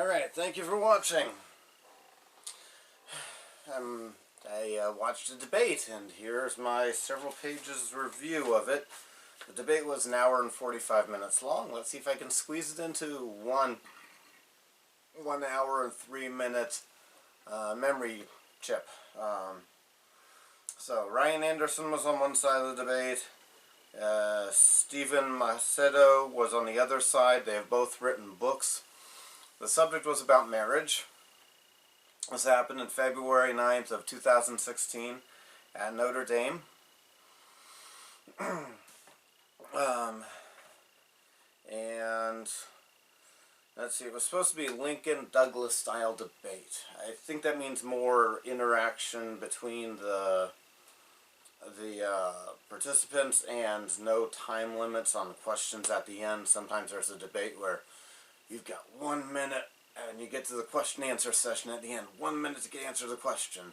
Alright, thank you for watching. I watched a debate, and here's my several pages review of it. The debate was an hour and 45 minutes long. Let's see if I can squeeze it into one hour and 3 minute memory chip. So Ryan Anderson was on one side of the debate. Stephen Macedo was on the other side. They have both written books. The subject was about marriage. This happened on February 9th of 2016 at Notre Dame. And let's see, it was supposed to be a Lincoln-Douglas style debate. I think that means more interaction between the participants and no time limits on questions at the end. Sometimes there's a debate where you've got 1 minute and you get to the question answer session at the end. 1 minute to answer the question,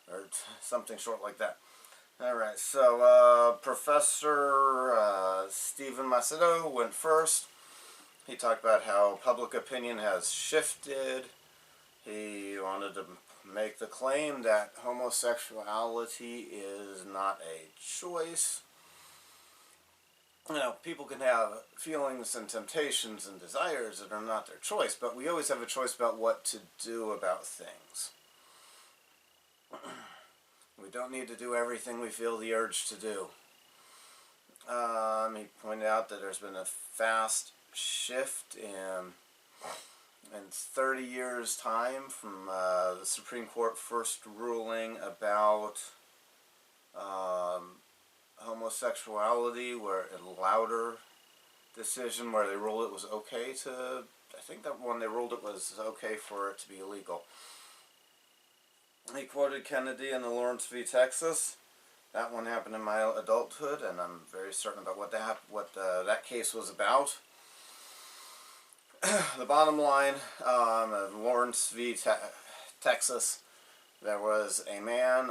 or something short like that. Alright, so Professor Stephen Macedo went first. He talked about how public opinion has shifted. He wanted to make the claim that homosexuality is not a choice. You know, people can have feelings and temptations and desires that are not their choice, but we always have a choice about what to do about things. We don't need to do everything we feel the urge to do. He pointed out that there's been a fast shift in 30 years' time from the Supreme Court first ruling about homosexuality, where a louder decision where they ruled it was okay to, I think that one they ruled it was okay for it to be illegal. He quoted Kennedy in the Lawrence v. Texas. That one happened in my adulthood, and I'm very certain about what that case was about. The bottom line, Lawrence v. Texas, there was a man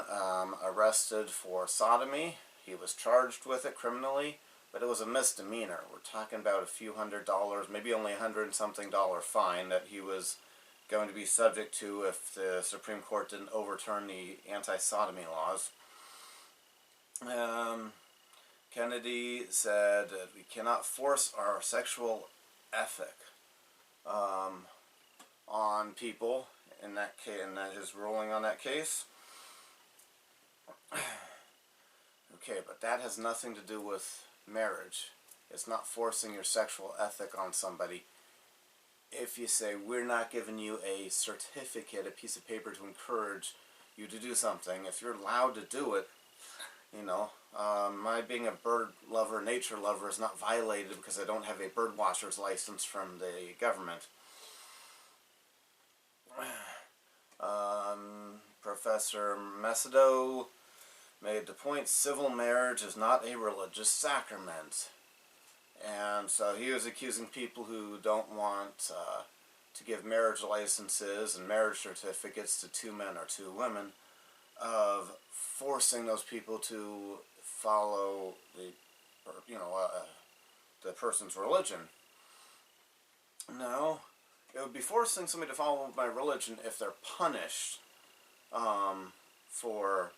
arrested for sodomy. He was charged with it criminally, but it was a misdemeanor. We're talking about a few $100s, maybe only $100 and something fine that he was going to be subject to if the Supreme Court didn't overturn the anti-sodomy laws. Kennedy said that we cannot force our sexual ethic on people in that case, and that his ruling on that case. Okay, but that has nothing to do with marriage. It's not forcing your sexual ethic on somebody. If you say, we're not giving you a certificate, a piece of paper to encourage you to do something, if you're allowed to do it, you know, my being a bird lover, nature lover is not violated because I don't have a bird watcher's license from the government. Professor Macedo made the point, civil marriage is not a religious sacrament. And so he was accusing people who don't want to give marriage licenses and marriage certificates to 2 men or 2 women of forcing those people to follow the person's religion. No, it would be forcing somebody to follow my religion if they're punished for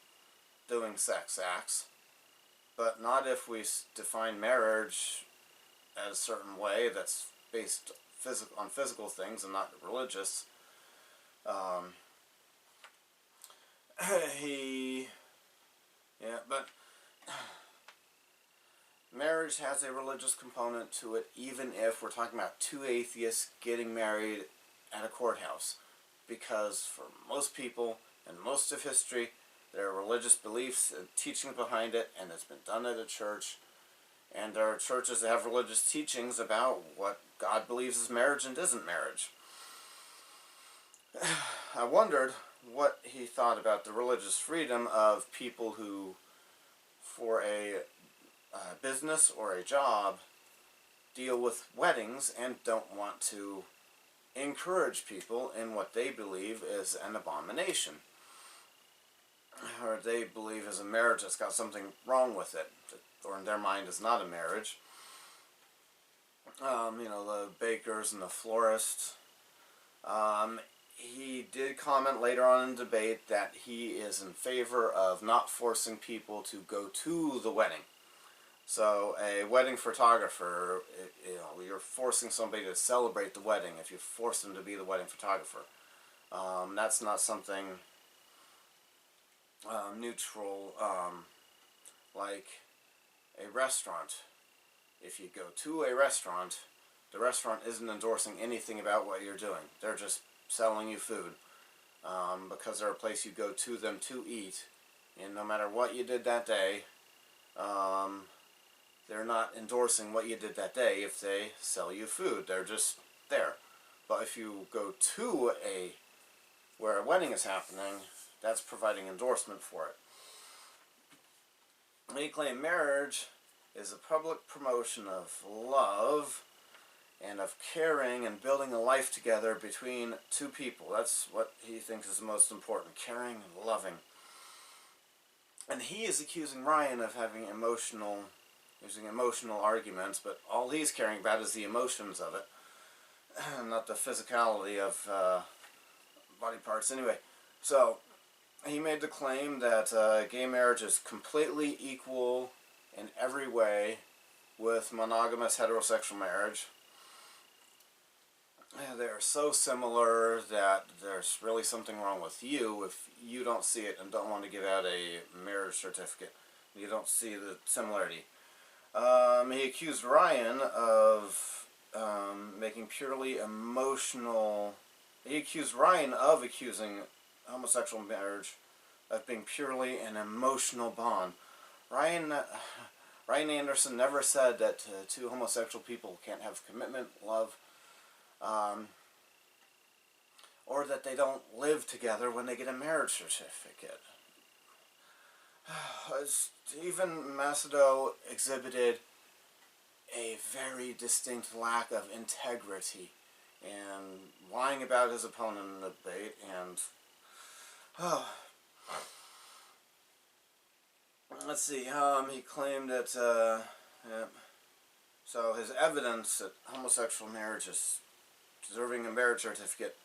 doing sex acts, but not if we define marriage as a certain way that's based on physical things and not religious. But marriage has a religious component to it, even if we're talking about 2 atheists getting married at a courthouse, because for most people and most of history, there are religious beliefs and teachings behind it, and it's been done at a church. And there are churches that have religious teachings about what God believes is marriage and isn't marriage. I wondered what he thought about the religious freedom of people who, for a business or a job, deal with weddings and don't want to encourage people in what they believe is an abomination, or they believe is a marriage that's got something wrong with it, or in their mind is not a marriage. The bakers and the florists, He did comment later on in debate that he is in favor of not forcing people to go to the wedding. So a wedding photographer, you're forcing somebody to celebrate the wedding if you force them to be the wedding photographer. That's not something neutral, like a restaurant. If you go to a restaurant, the restaurant isn't endorsing anything about what you're doing. They're just selling you food because they're a place you go to them to eat. And no matter what you did that day, they're not endorsing what you did that day if they sell you food. They're just there. But if you go to where a wedding is happening, that's providing endorsement for it. They claim marriage is a public promotion of love and of caring and building a life together between two people. That's what he thinks is the most important, caring and loving. And he is accusing Ryan of having using emotional arguments, but all he's caring about is the emotions of it, not the physicality of body parts. Anyway, so he made the claim that gay marriage is completely equal in every way with monogamous heterosexual marriage. They're so similar that there's really something wrong with you if you don't see it and don't want to give out a marriage certificate. You don't see the similarity. He accused Ryan of making purely emotional... He accused Ryan of accusing homosexual marriage of being purely an emotional bond. Ryan Anderson never said that two homosexual people can't have commitment, love, or that they don't live together when they get a marriage certificate. Stephen Macedo exhibited a very distinct lack of integrity and lying about his opponent in the debate, and let's see, he claimed that so his evidence that homosexual marriage is deserving a marriage certificate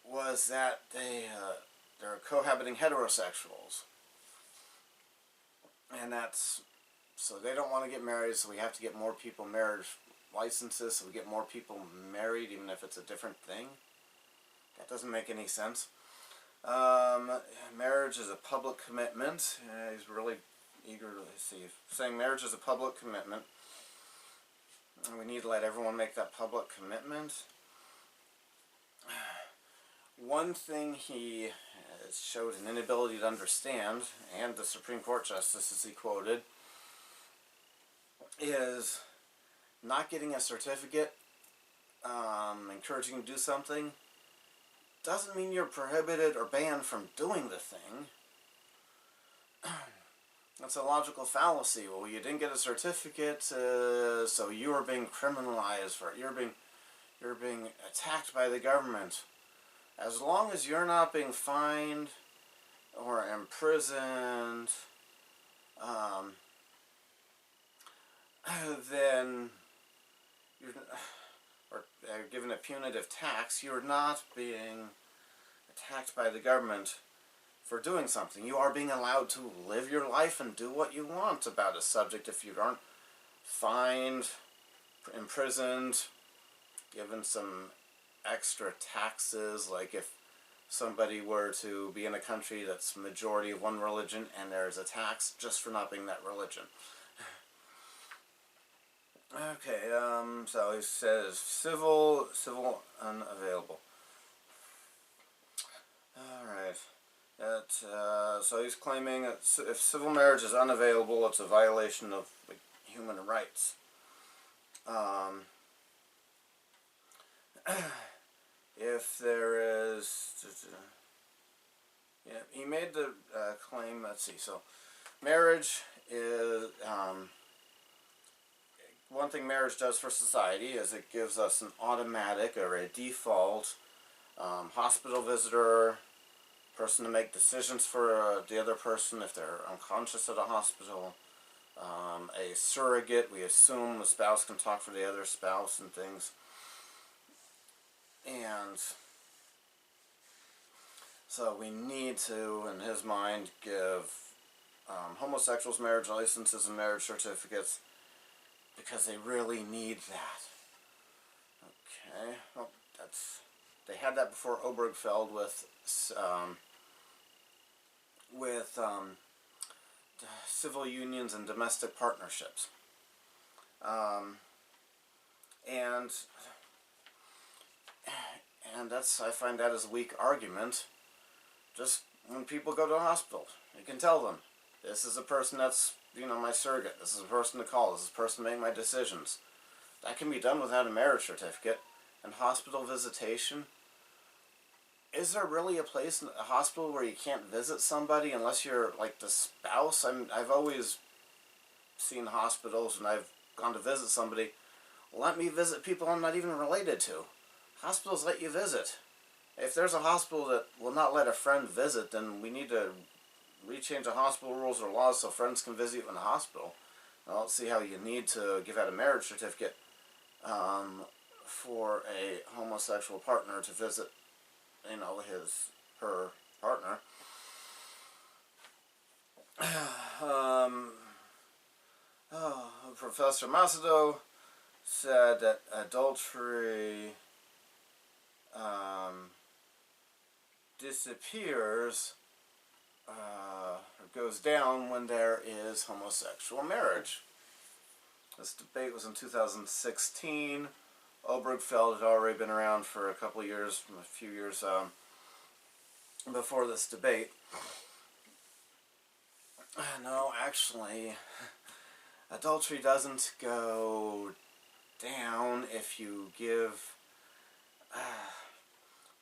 was that they're cohabiting heterosexuals. And that's, so they don't want to get married, so we have to get more people marriage licenses, so we get more people married, even if it's a different thing. That doesn't make any sense. Marriage is a public commitment. He's really eager to see, saying marriage is a public commitment. And we need to let everyone make that public commitment. One thing he showed an inability to understand, and the Supreme Court justices he quoted, is not getting a certificate, encouraging you to do something, doesn't mean you're prohibited or banned from doing the thing. That's a logical fallacy. Well, you didn't get a certificate, so you are being criminalized for it. You're being attacked by the government. As long as you're not being fined or imprisoned, then you're, or given a punitive tax, you're not being attacked by the government for doing something. You are being allowed to live your life and do what you want about a subject if you aren't fined, imprisoned, given some extra taxes, like if somebody were to be in a country that's majority of one religion and there's a tax just for not being that religion. Okay, so he says civil unavailable. Alright. So he's claiming that if civil marriage is unavailable, it's a violation of human rights. If there is... Yeah, he made the claim, let's see, so marriage is... one thing marriage does for society is it gives us an automatic or a default hospital visitor, person to make decisions for the other person if they're unconscious at a hospital, a surrogate, we assume the spouse can talk for the other spouse and things. And So we need to, in his mind, give homosexuals marriage licenses and marriage certificates because they really need that. Okay, well, they had that before Obergefell with civil unions and domestic partnerships. And I find that as a weak argument. Just when people go to a hospital, you can tell them, this is a person that's, my surrogate. This is a person to call. This is a person to make my decisions. That can be done without a marriage certificate. And hospital visitation, is there really a place in a hospital where you can't visit somebody unless you're like the spouse? I've always seen hospitals when I've gone to visit somebody, let me visit people I'm not even related to. Hospitals let you visit. If there's a hospital that will not let a friend visit, then we need to rechange the hospital rules or laws so friends can visit you in the hospital. I don't see how you need to give out a marriage certificate for a homosexual partner to visit, her partner. Professor Macedo said that adultery disappears or goes down when there is homosexual marriage. This debate was in 2016. Obergefell had already been around for a couple of years, a few years before this debate. No, actually, adultery doesn't go down if you give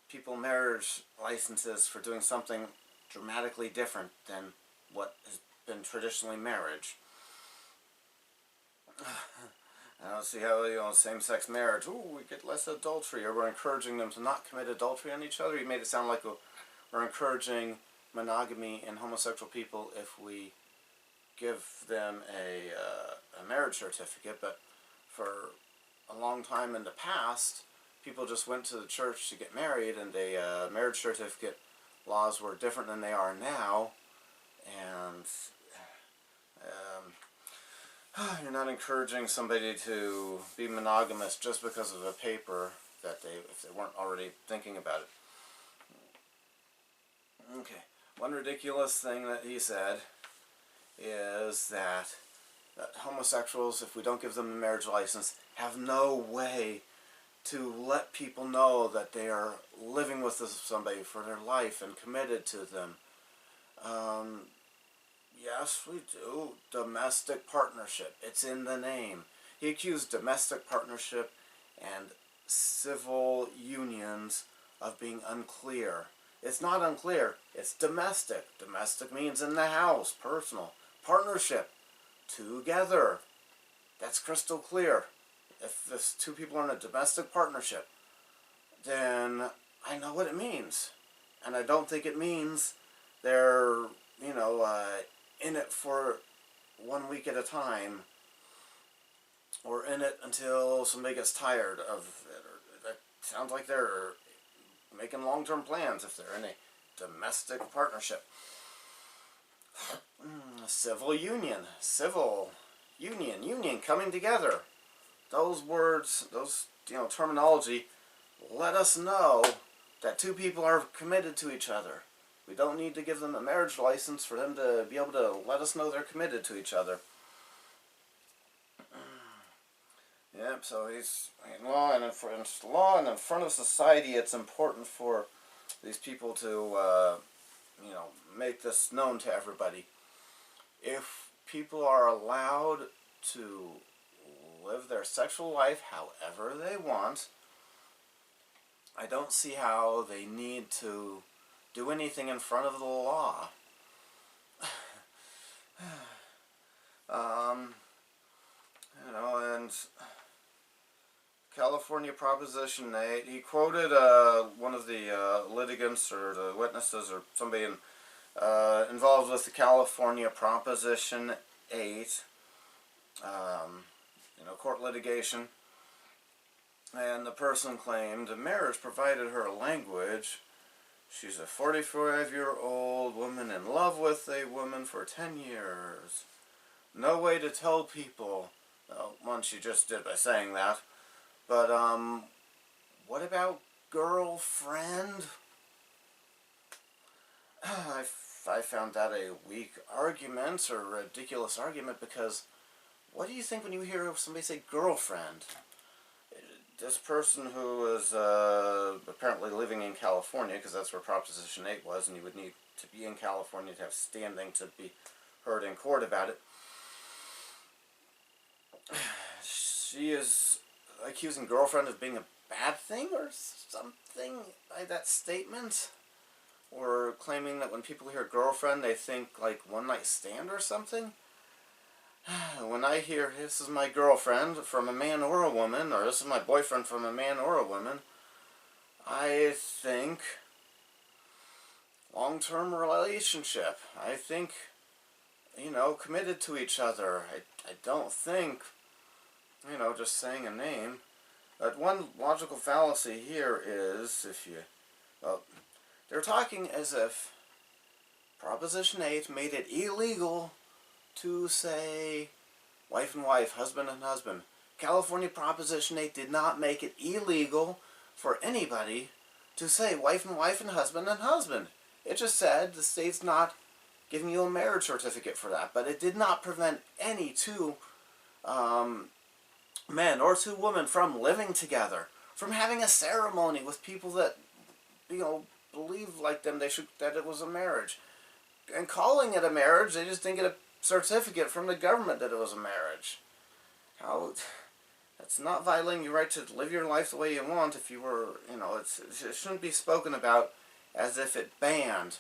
people marriage licenses for doing something dramatically different than what has been traditionally marriage. I don't see how, same-sex marriage, we get less adultery, or we're encouraging them to not commit adultery on each other. You made it sound like we're encouraging monogamy in homosexual people if we give them a marriage certificate. But for a long time in the past, people just went to the church to get married, and the marriage certificate laws were different than they are now. And you're not encouraging somebody to be monogamous just because of a paper that if they weren't already thinking about it. Okay, one ridiculous thing that he said is that homosexuals, if we don't give them a marriage license, have no way to let people know that they are living with somebody for their life and committed to them. Yes, we do. Domestic partnership. It's in the name. He accused domestic partnership and civil unions of being unclear. It's not unclear. It's domestic. Domestic means in the house, personal. Partnership, together. That's crystal clear. If two people are in a domestic partnership, then I know what it means. And I don't think it means they're, in it for 1 week at a time, or in it until somebody gets tired of it. That sounds like they're making long-term plans if they're in a domestic partnership. Civil union, union, coming together. Those words, those terminology, let us know that two people are committed to each other. We don't need to give them a marriage license for them to be able to let us know they're committed to each other. Yep, so he's in law and in front of society, it's important for these people to, make this known to everybody. If people are allowed to live their sexual life however they want, I don't see how they need to do anything in front of the law. And California Proposition 8, he quoted one of the litigants or the witnesses or somebody involved with the California Proposition 8, court litigation. And the person claimed marriage provided her a language She's a 45-year-old woman in love with a woman for 10 years. No way to tell people. Well, one, she just did by saying that. But, what about girlfriend? I found that a weak argument, or a ridiculous argument, because what do you think when you hear somebody say girlfriend? This person who is apparently living in California, because that's where Proposition 8 was, and you would need to be in California to have standing to be heard in court about it. She is accusing girlfriend of being a bad thing or something by that statement. Or claiming that when people hear girlfriend, they think like one night stand or something. When I hear this is my girlfriend from a man or a woman, or this is my boyfriend from a man or a woman, I think long-term relationship. I think, committed to each other. I don't think, just saying a name. But one logical fallacy here is, they're talking as if Proposition 8 made it illegal to say wife and wife, husband and husband. California Proposition 8 did not make it illegal for anybody to say wife and husband and husband. It just said the state's not giving you a marriage certificate for that. But it did not prevent any two men or two women from living together, from having a ceremony with people that, believe like them that it was a marriage. And calling it a marriage, they just didn't get a certificate from the government that it was a marriage. That's not violating your right to live your life the way you want if you were, it shouldn't be spoken about as if it banned.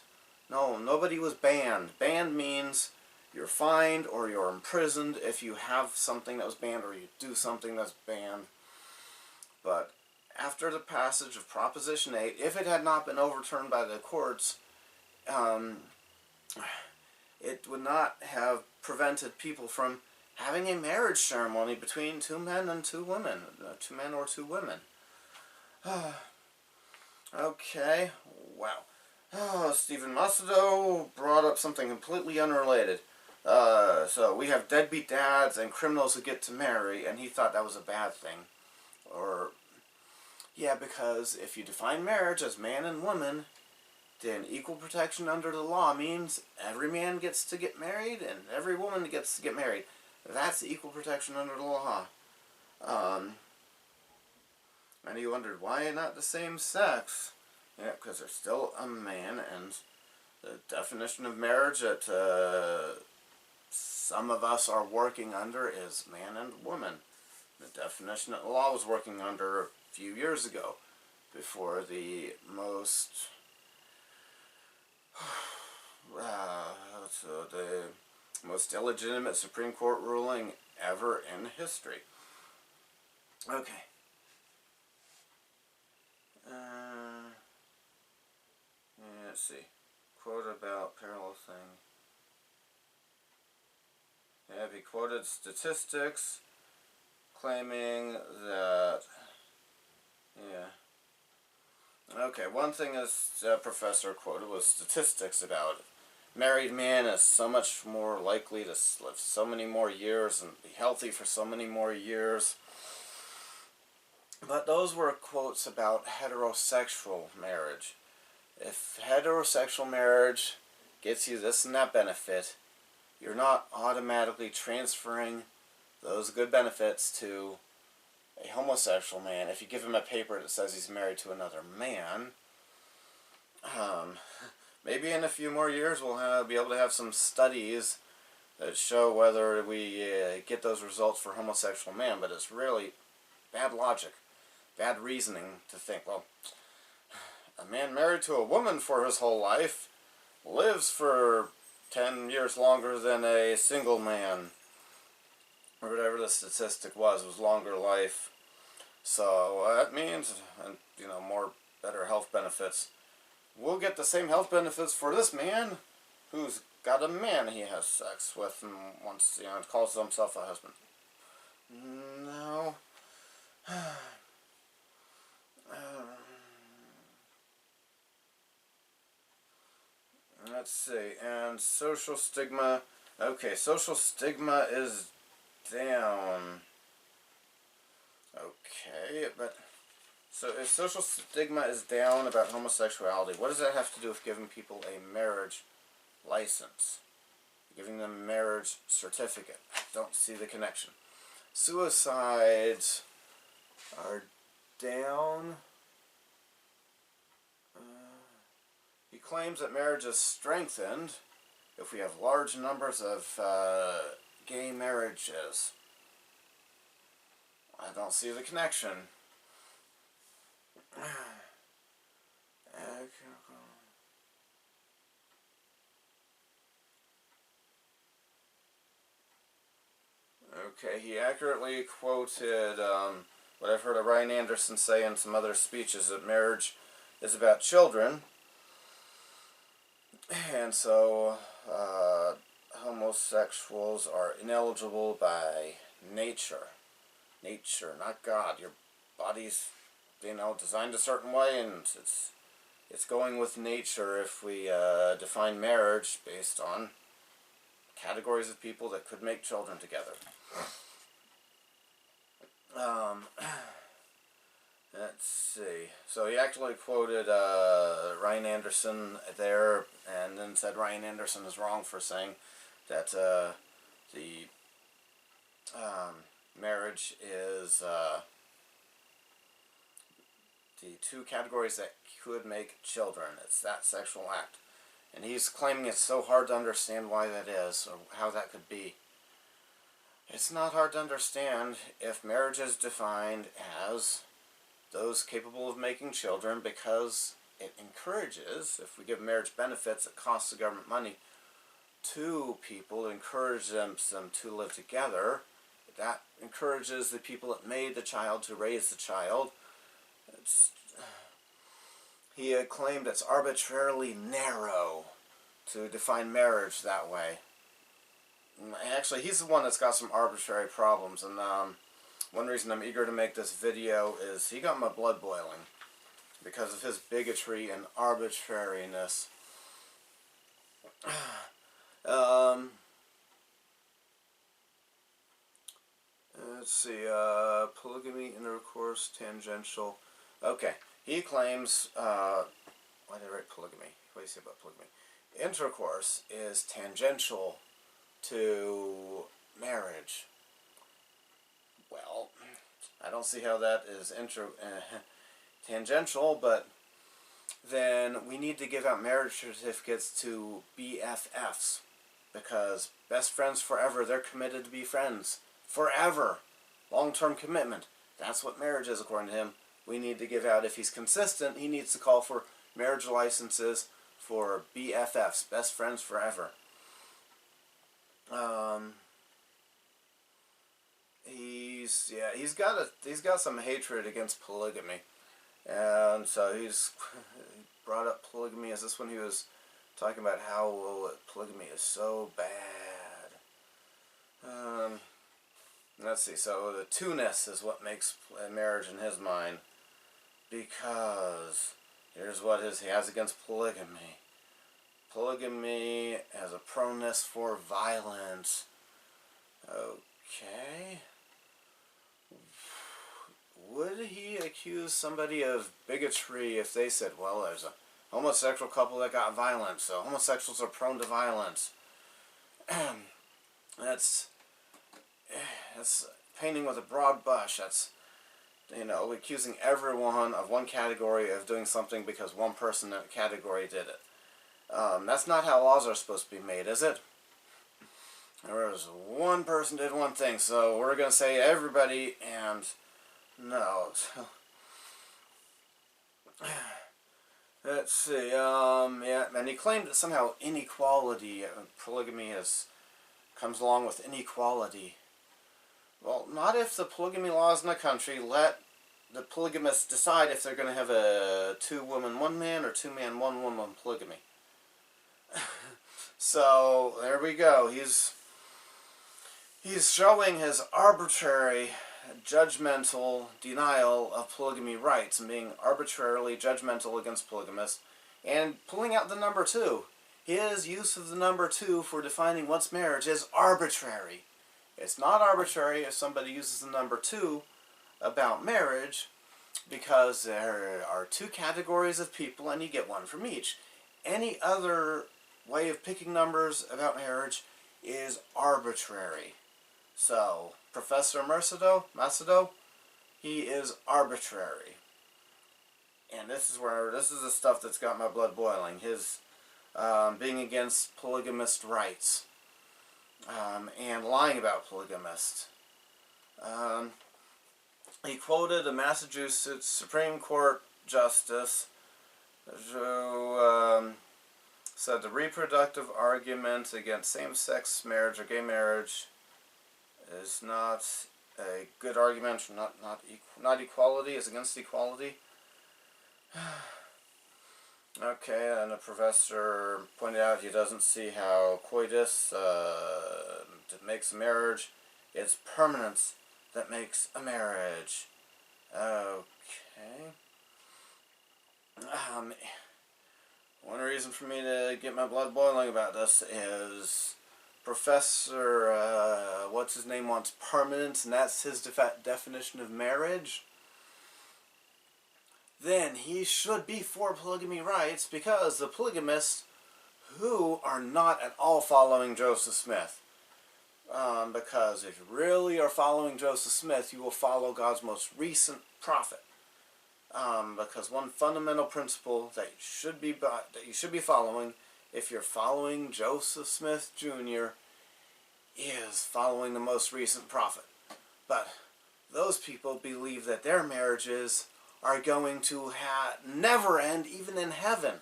No, nobody was banned. Banned means you're fined or you're imprisoned if you have something that was banned or you do something that's banned. But after the passage of Proposition 8, if it had not been overturned by the courts, it would not have prevented people from having a marriage ceremony between two men and two women. Two men or two women. Okay, wow. Stephen Macedo brought up something completely unrelated. So we have deadbeat dads and criminals who get to marry, and he thought that was a bad thing. Yeah, because if you define marriage as man and woman, then equal protection under the law means every man gets to get married and every woman gets to get married. That's equal protection under the law. And you wondered, why not the same sex? Yeah, because they're still a man, and the definition of marriage that some of us are working under is man and woman. The definition that the law was working under a few years ago, before the most illegitimate Supreme Court ruling ever in history. Okay. Let's see. Quote about parallel thing. Yeah, he quoted statistics claiming that, Okay, one thing this professor quoted was statistics about it. Married man is so much more likely to live so many more years and be healthy for so many more years. But those were quotes about heterosexual marriage. If heterosexual marriage gets you this and that benefit, you're not automatically transferring those good benefits to a homosexual man. If you give him a paper that says he's married to another man, maybe in a few more years we'll be able to have some studies that show whether we get those results for homosexual man. But it's really bad logic, bad reasoning to think, well, a man married to a woman for his whole life lives for 10 years longer than a single man, or whatever the statistic was longer life. So that means, better health benefits. We'll get the same health benefits for this man who's got a man he has sex with and wants, calls himself a husband. No. let's see, and social stigma. Okay, social stigma is down. Okay, but so if social stigma is down about homosexuality, what does that have to do with giving people a marriage license? Giving them a marriage certificate? I don't see the connection. Suicides are down. He claims that marriage is strengthened if we have large numbers of gay marriages. I don't see the connection. Okay, he accurately quoted what I've heard of Ryan Anderson say in some other speeches, that marriage is about children. And so homosexuals are ineligible by nature. Nature, not God. Your body's, designed a certain way, and it's going with nature if we define marriage based on categories of people that could make children together. Let's see. So he actually quoted Ryan Anderson there, and then said Ryan Anderson is wrong for saying that the marriage is the two categories that could make children. It's that sexual act. And he's claiming it's so hard to understand why that is, or how that could be. It's not hard to understand if marriage is defined as those capable of making children, because it encourages, if we give marriage benefits that cost the government money to people, encourage them to live together. That encourages the people that made the child to raise the child. He had claimed it's arbitrarily narrow to define marriage that way. Actually, he's the one that's got some arbitrary problems, and one reason I'm eager to make this video is he got my blood boiling because of his bigotry and arbitrariness. Let's see, polygamy, intercourse, tangential. Okay, he claims, why did I write polygamy? What do you say about polygamy? Intercourse is tangential to marriage. Well, I don't see how that is tangential, but then we need to give out marriage certificates to BFFs, because best friends forever, they're committed to be friends forever. Long-term commitment. That's what marriage is, according to him. We need to give out, if he's consistent, he needs to call for marriage licenses for BFFs, best friends forever. He's got some hatred against polygamy, and so he's brought up polygamy as this when he was talking about how polygamy is so bad. Let's see. So the two-ness is what makes marriage in his mind, because here's what he has against polygamy. Polygamy has a proneness for violence. Okay. Would he accuse somebody of bigotry if they said, well, there's a homosexual couple that got violent, so homosexuals are prone to violence? That's painting with a broad brush. That's, accusing everyone of one category of doing something because one person in that category did it. That's not how laws are supposed to be made, is it? There was one person did one thing, so we're going to say everybody, and no. Let's see, yeah, and he claimed that somehow inequality, polygamy comes along with inequality. Well, not if the polygamy laws in the country let the polygamists decide if they're going to have a 2-woman, 1-man, or 2-man, 1-woman polygamy. So, there we go. He's showing his arbitrary, judgmental denial of polygamy rights and being arbitrarily judgmental against polygamists, and pulling out the number 2. his use of the number 2 for defining what's marriage is arbitrary. It's not arbitrary if somebody uses the number 2 about marriage, because there are 2 categories of people and you get 1 from each. Any other way of picking numbers about marriage is arbitrary. So, Professor Macedo, he is arbitrary. And this is the stuff that's got my blood boiling. His being against polygamist rights, and lying about polygamists. He quoted a Massachusetts Supreme Court justice who said the reproductive argument against same-sex marriage or gay marriage is not a good argument. Not equality, is against equality. Okay, and the professor pointed out he doesn't see how coitus makes a marriage. It's permanence that makes a marriage. Okay. One reason for me to get my blood boiling about this is Professor, what's his name, wants permanence, and that's his definition of marriage. Then he should be for polygamy rights, because the polygamists who are not at all following Joseph Smith. Because if you really are following Joseph Smith, you will follow God's most recent prophet. Because one fundamental principle that you should be following, if you're following Joseph Smith Jr., is following the most recent prophet. But those people believe that their marriages are going to never end, even in heaven.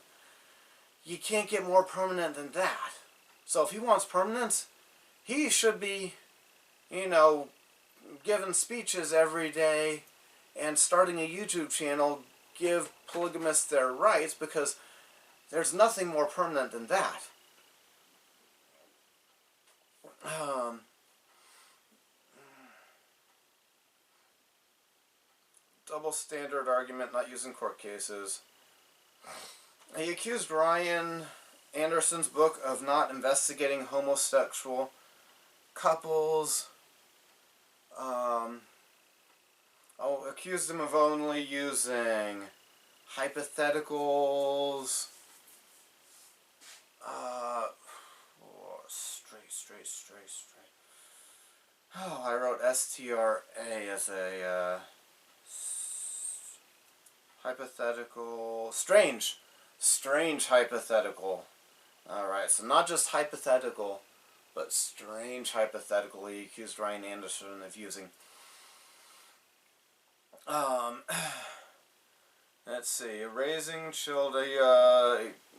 You can't get more permanent than that. So if he wants permanence, he should be, giving speeches every day and starting a YouTube channel, give polygamists their rights, because there's nothing more permanent than that. Double standard argument, not used in court cases. He accused Ryan Anderson's book of not investigating homosexual couples. Accused him of only using hypotheticals. Straight. Oh, I wrote STRA as a hypothetical. Strange hypothetical. Alright, so not just hypothetical, but strange hypothetical he accused Ryan Anderson of using. Let's see, raising children,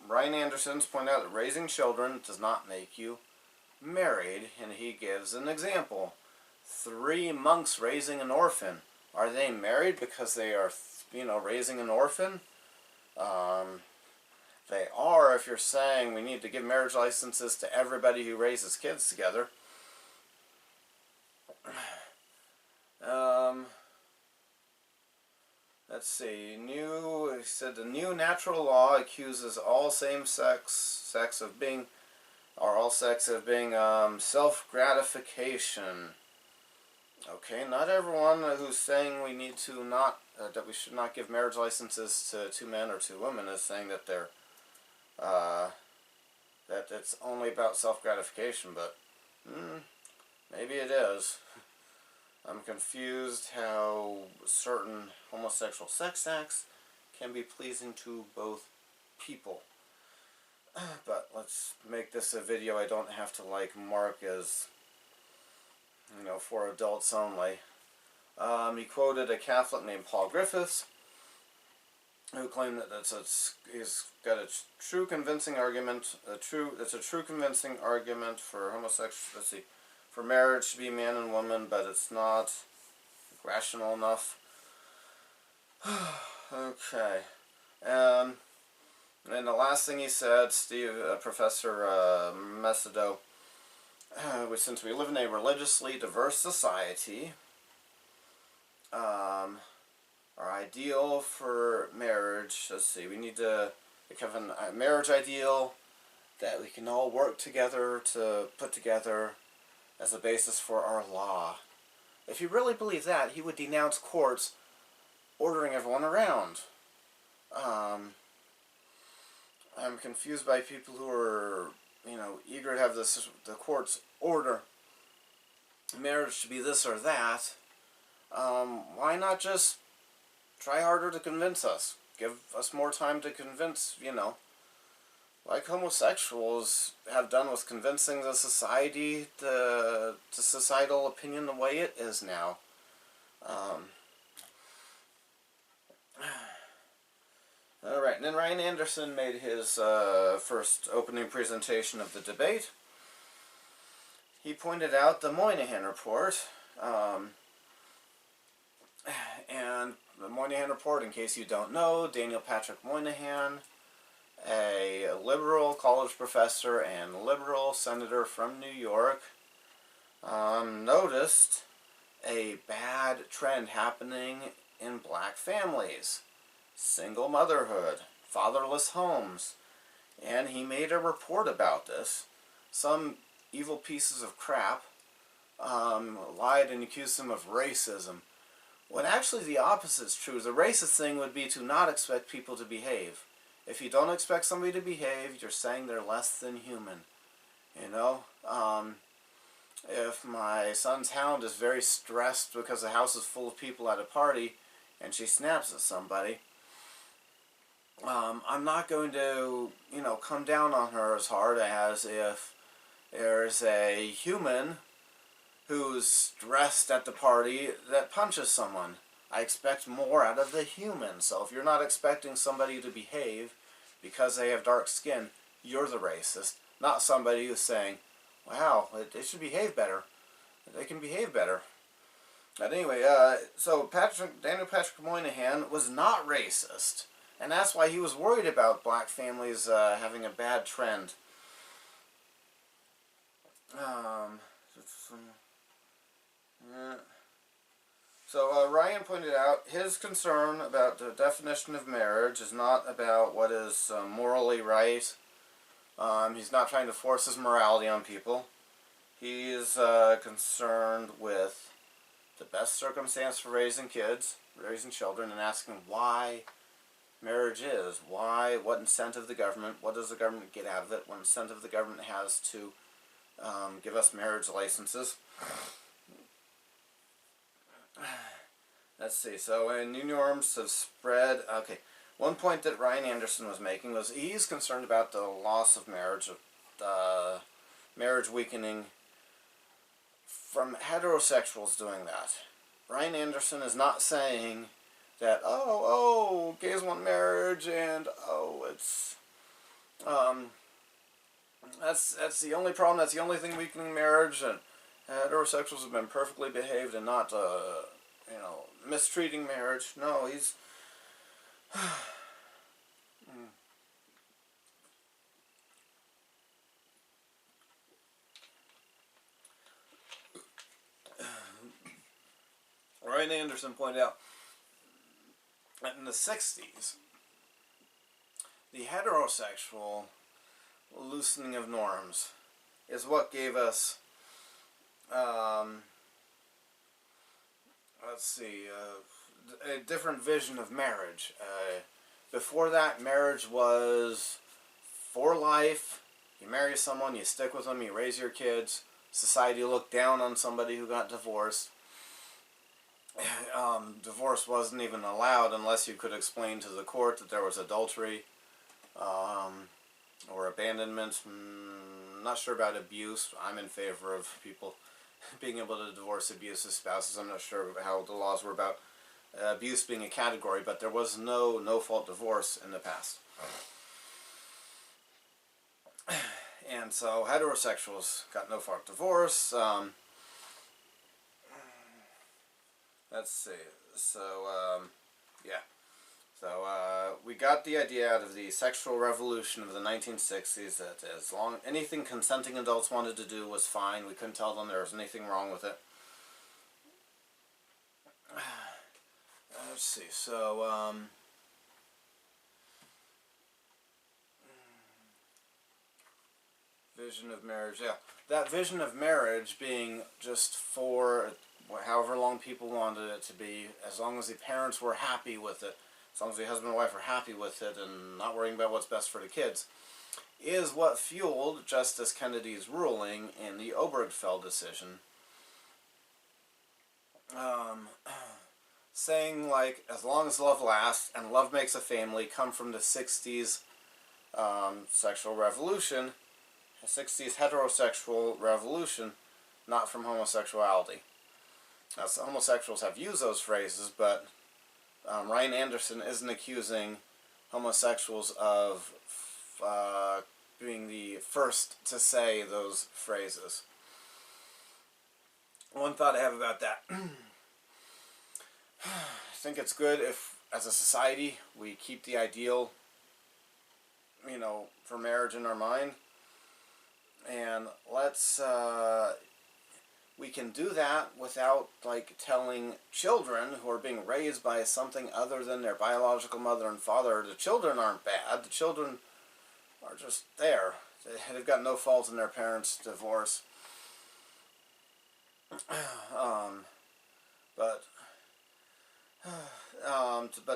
Ryan Anderson's pointed out that raising children does not make you married, and he gives an example. 3 monks raising an orphan. Are they married because they are, raising an orphan? They are, if you're saying we need to give marriage licenses to everybody who raises kids together. Let's see. He said the new natural law accuses all sex of being self-gratification. Okay, not everyone who's saying we need to that we should not give marriage licenses to 2 men or 2 women is saying that they're that it's only about self-gratification, but maybe it is. I'm confused how certain homosexual sex acts can be pleasing to both people. But let's make this a video I don't have to mark as, for adults only. He quoted a Catholic named Paul Griffiths, who claimed that he's got a true convincing argument. It's a true convincing argument for for marriage to be man and woman, but it's not rational enough. Okay. And the last thing he said, Professor Macedo, since we live in a religiously diverse society, our ideal for marriage, we need to have a marriage ideal that we can all work together to put together as a basis for our law. If he really believed that, he would denounce courts ordering everyone around. I'm confused by people who are, eager to have the courts order marriage to be this or that. Why not just try harder to convince us? Give us more time to convince, like homosexuals have done with convincing the society to societal opinion the way it is now. Alright, and then Ryan Anderson made his first opening presentation of the debate. He pointed out the Moynihan Report, and the Moynihan Report, in case you don't know, Daniel Patrick Moynihan, a liberal college professor and liberal senator from New York, noticed a bad trend happening in black families. Single motherhood, fatherless homes, and he made a report about this. Some evil pieces of crap lied and accused him of racism, when actually the opposite is true. The racist thing would be to not expect people to behave. If you don't expect somebody to behave, you're saying they're less than human. If my son's hound is very stressed because the house is full of people at a party and she snaps at somebody, I'm not going to, come down on her as hard as if there's a human who's stressed at the party that punches someone. I expect more out of the human. So if you're not expecting somebody to behave because they have dark skin, you're the racist, not somebody who's saying, wow, they should behave better. They can behave better. But anyway, so Daniel Patrick Moynihan was not racist. And that's why he was worried about black families having a bad trend. So Ryan pointed out his concern about the definition of marriage is not about what is morally right. He's not trying to force his morality on people. He's concerned with the best circumstance for raising children, and asking why marriage is. What incentive the government, what does the government get out of it? What incentive the government has to give us marriage licenses. Let's see, so new norms have spread. Okay, one point that Ryan Anderson was making was he's concerned about the loss of marriage, marriage weakening from heterosexuals doing that. Ryan Anderson is not saying that, gays want marriage, and, it's, that's the only problem, that's the only thing weakening marriage, and heterosexuals have been perfectly behaved and not, mistreating marriage. No, he's... Ryan Anderson pointed out that in the 60s, the heterosexual loosening of norms is what gave us, a different vision of marriage. Before that, marriage was for life. You marry someone, you stick with them, you raise your kids. Society looked down on somebody who got divorced. Divorce wasn't even allowed unless you could explain to the court that there was adultery or abandonment. Not sure about abuse. I'm in favor of people being able to divorce abusive spouses. I'm not sure how the laws were about abuse being a category, but there was no-fault divorce in the past. And so heterosexuals got no-fault divorce. Let's see. So, yeah. So, we got the idea out of the sexual revolution of the 1960s that as long anything consenting adults wanted to do was fine. We couldn't tell them there was anything wrong with it. Let's see. So, Vision of marriage, yeah. That vision of marriage being just for however long people wanted it to be, as long as the parents were happy with it, as long as the husband and wife were happy with it and not worrying about what's best for the kids, is what fueled Justice Kennedy's ruling in the Obergefell decision. Saying, like, as long as love lasts and love makes a family, come from the 60s sexual revolution, the 60s heterosexual revolution, not from homosexuality. Now, some homosexuals have used those phrases, but Ryan Anderson isn't accusing homosexuals of being the first to say those phrases. One thought I have about that. I think it's good if, as a society, we keep the ideal, for marriage in our mind. And we can do that without, telling children who are being raised by something other than their biological mother and father, the children aren't bad. The children are just there. They've got no fault in their parents' divorce. But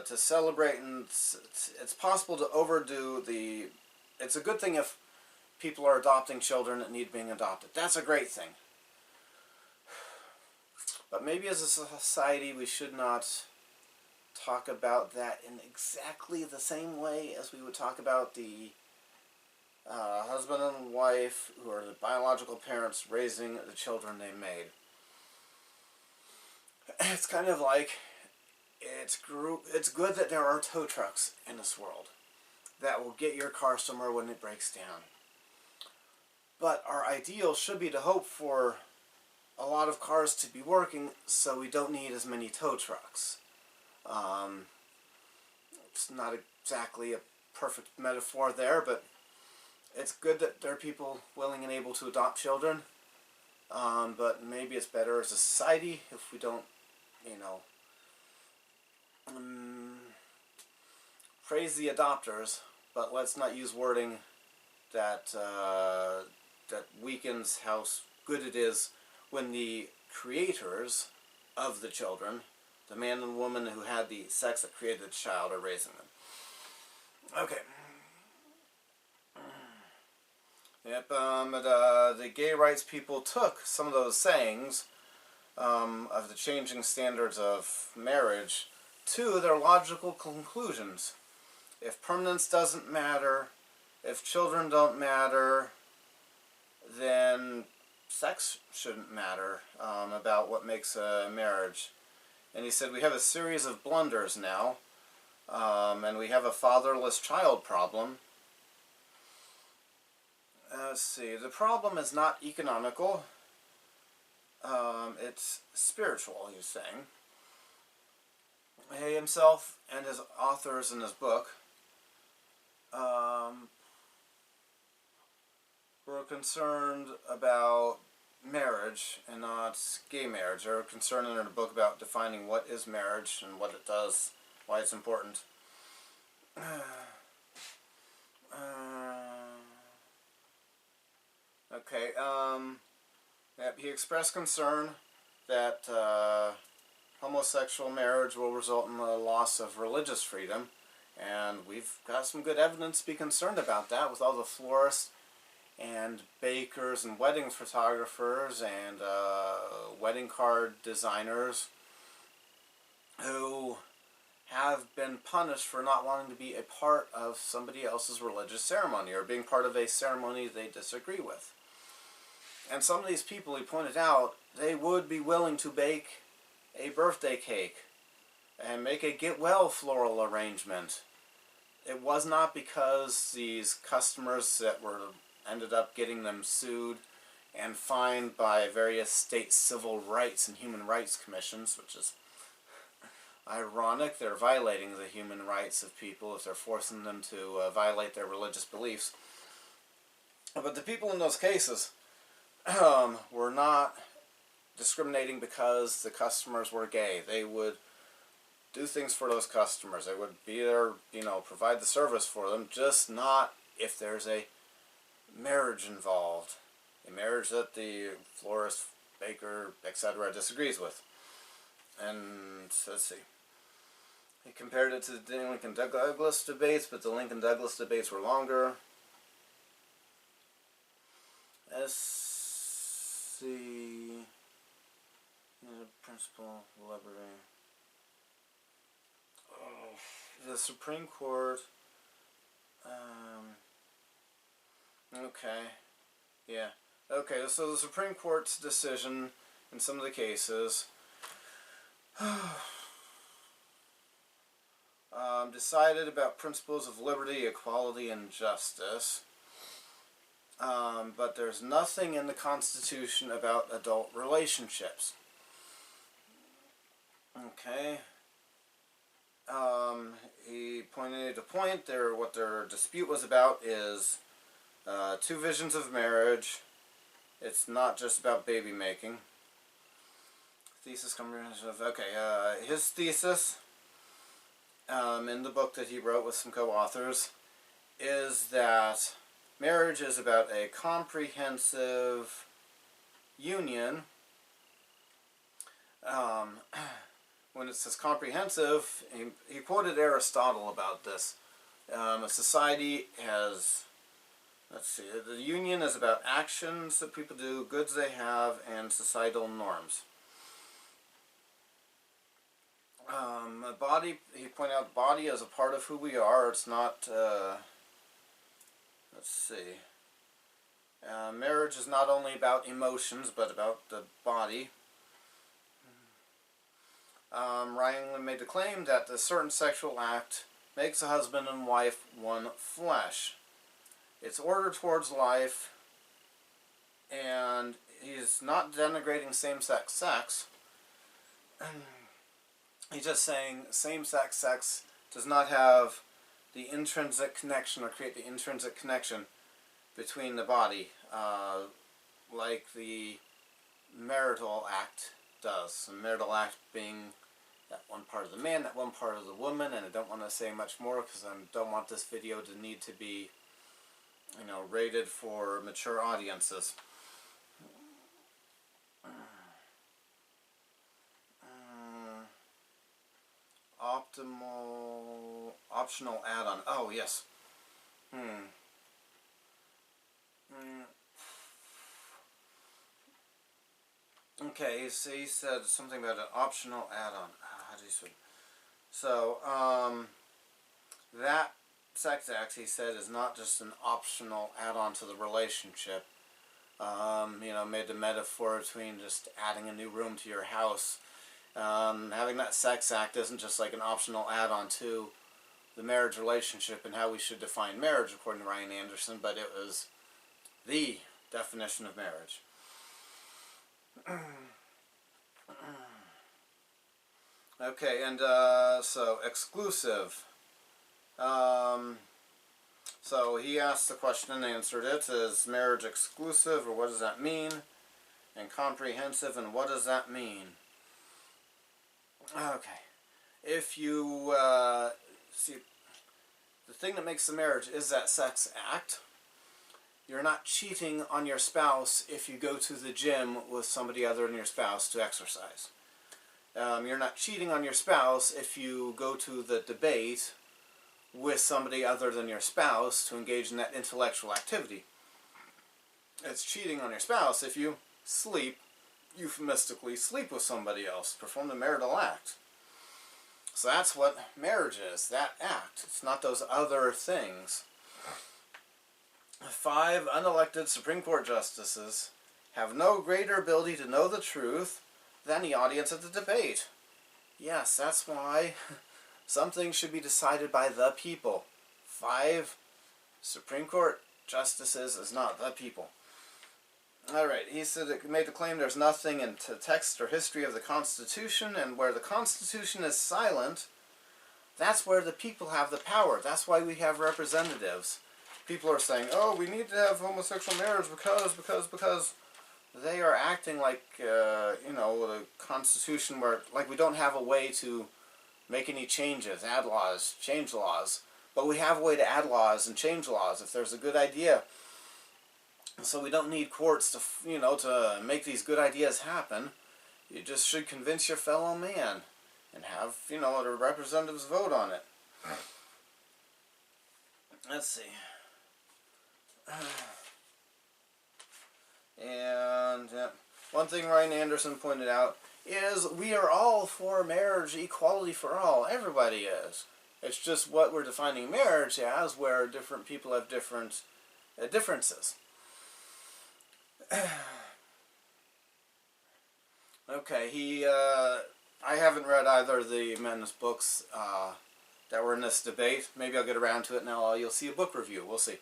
to celebrate, and it's possible to overdo the... It's a good thing if people are adopting children that need being adopted. That's a great thing. But maybe as a society we should not talk about that in exactly the same way as we would talk about the husband and wife who are the biological parents raising the children they made. It's kind of like it's good that there are tow trucks in this world that will get your car somewhere when it breaks down. But our ideal should be to hope for a lot of cars to be working so we don't need as many tow trucks. It's not exactly a perfect metaphor there, but it's good that there are people willing and able to adopt children. But maybe it's better as a society if we don't, praise the adopters, but let's not use wording that weakens how good it is when the creators of the children, the man and woman who had the sex that created the child, are raising them. Okay. Yep, the gay rights people took some of those sayings of the changing standards of marriage to their logical conclusions. If permanence doesn't matter, if children don't matter, then sex shouldn't matter about what makes a marriage. And he said, we have a series of blunders now, and we have a fatherless child problem. Let's see, the problem is not economical, it's spiritual, he's saying. He himself and his authors in his book were concerned about marriage and not gay marriage. They were concerned in their book about defining what is marriage and what it does, why it's important. Okay, he expressed concern that homosexual marriage will result in the loss of religious freedom, and we've got some good evidence to be concerned about that with all the florists and bakers and wedding photographers and wedding card designers who have been punished for not wanting to be a part of somebody else's religious ceremony or being part of a ceremony they disagree with. And some of these people, he pointed out, they would be willing to bake a birthday cake and make a get-well floral arrangement. It was not because these customers that ended up getting them sued and fined by various state civil rights and human rights commissions, which is ironic. They're violating the human rights of people if they're forcing them to violate their religious beliefs. But the people in those cases were not discriminating because the customers were gay. They would do things for those customers. They would be there, provide the service for them, just not if there's a marriage involved. A marriage that the florist, baker, etc. disagrees with. And let's see. He compared it to the Lincoln-Douglas debates, but the Lincoln-Douglas debates were longer. Let's see. Principle of liberty. Oh, the Supreme Court. Okay. Yeah. Okay, so the Supreme Court's decision in some of the cases decided about principles of liberty, equality, and justice. But there's nothing in the Constitution about adult relationships. Okay. He pointed a point there. What their dispute was about is two visions of marriage. It's not just about baby making. Thesis comprehension of, okay, his thesis in the book that he wrote with some co-authors is that marriage is about a comprehensive union. When it says comprehensive, he quoted Aristotle about this. A society has, let's see, the union is about actions that people do, goods they have, and societal norms. Body, he pointed out body as a part of who we are. It's not, let's see, marriage is not only about emotions, but about the body. Ryan made the claim that a certain sexual act makes a husband and wife one flesh. It's order towards life, and he's not denigrating same-sex sex. He's just saying same-sex sex does not have the intrinsic connection or create the intrinsic connection between the body like the marital act does. The marital act being that one part of the man, that one part of the woman, and I don't want to say much more because I don't want this video to need to be, you know, rated for mature audiences. Optional add-on. Oh, yes. Okay, so he said something about an optional add-on. How do you say? So, that sex act, he said, is not just an optional add-on to the relationship. You know, made the metaphor between just adding a new room to your house. Having that sex act isn't just like an optional add-on to the marriage relationship and how we should define marriage according to Ryan Anderson, but it was the definition of marriage. Okay, and so exclusive. So he asked the question and answered it. Is marriage exclusive, or what does that mean? And comprehensive, and what does that mean? Okay. If you see, the thing that makes the marriage is that sex act. You're not cheating on your spouse if you go to the gym with somebody other than your spouse to exercise. You're not cheating on your spouse if you go to the debate with somebody other than your spouse to engage in that intellectual activity. It's cheating on your spouse if you sleep, euphemistically sleep with somebody else, perform the marital act. So that's what marriage is, that act. It's not those other things. 5 unelected Supreme Court justices have no greater ability to know the truth than the audience at the debate. Yes, that's why some things should be decided by the people. 5 Supreme Court justices is not the people. Alright, he said it made the claim there's nothing in the text or history of the Constitution, and where the Constitution is silent, that's where the people have the power. That's why we have representatives. People are saying, oh, we need to have homosexual marriage because they are acting like, you know, the Constitution where, like, we don't have a way to make any changes, add laws, change laws. But we have a way to add laws and change laws if there's a good idea. So we don't need courts to, to make these good ideas happen. You just should convince your fellow man and have, the representatives vote on it. Let's see. And one thing Ryan Anderson pointed out is we are all for marriage equality for all. Everybody is. It's just what we're defining marriage as, where different people have different differences. Okay, I haven't read either of the men's books that were in this debate. Maybe I'll get around to it now. You'll see a book review. We'll see.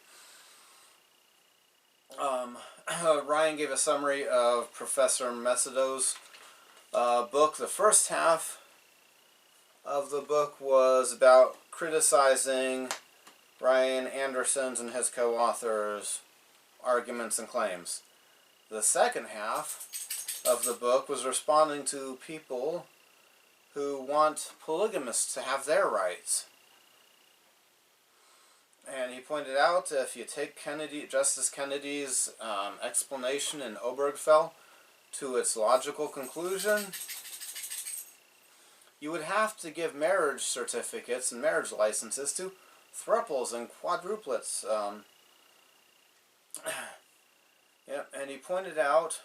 Ryan gave a summary of Professor Macedo's book. The first half of the book was about criticizing Ryan Anderson's and his co-authors' arguments and claims. The second half of the book was responding to people who want polygamists to have their rights. And he pointed out if you take Justice Kennedy's explanation in Obergefell to its logical conclusion, you would have to give marriage certificates and marriage licenses to thruples and quadruplets. And he pointed out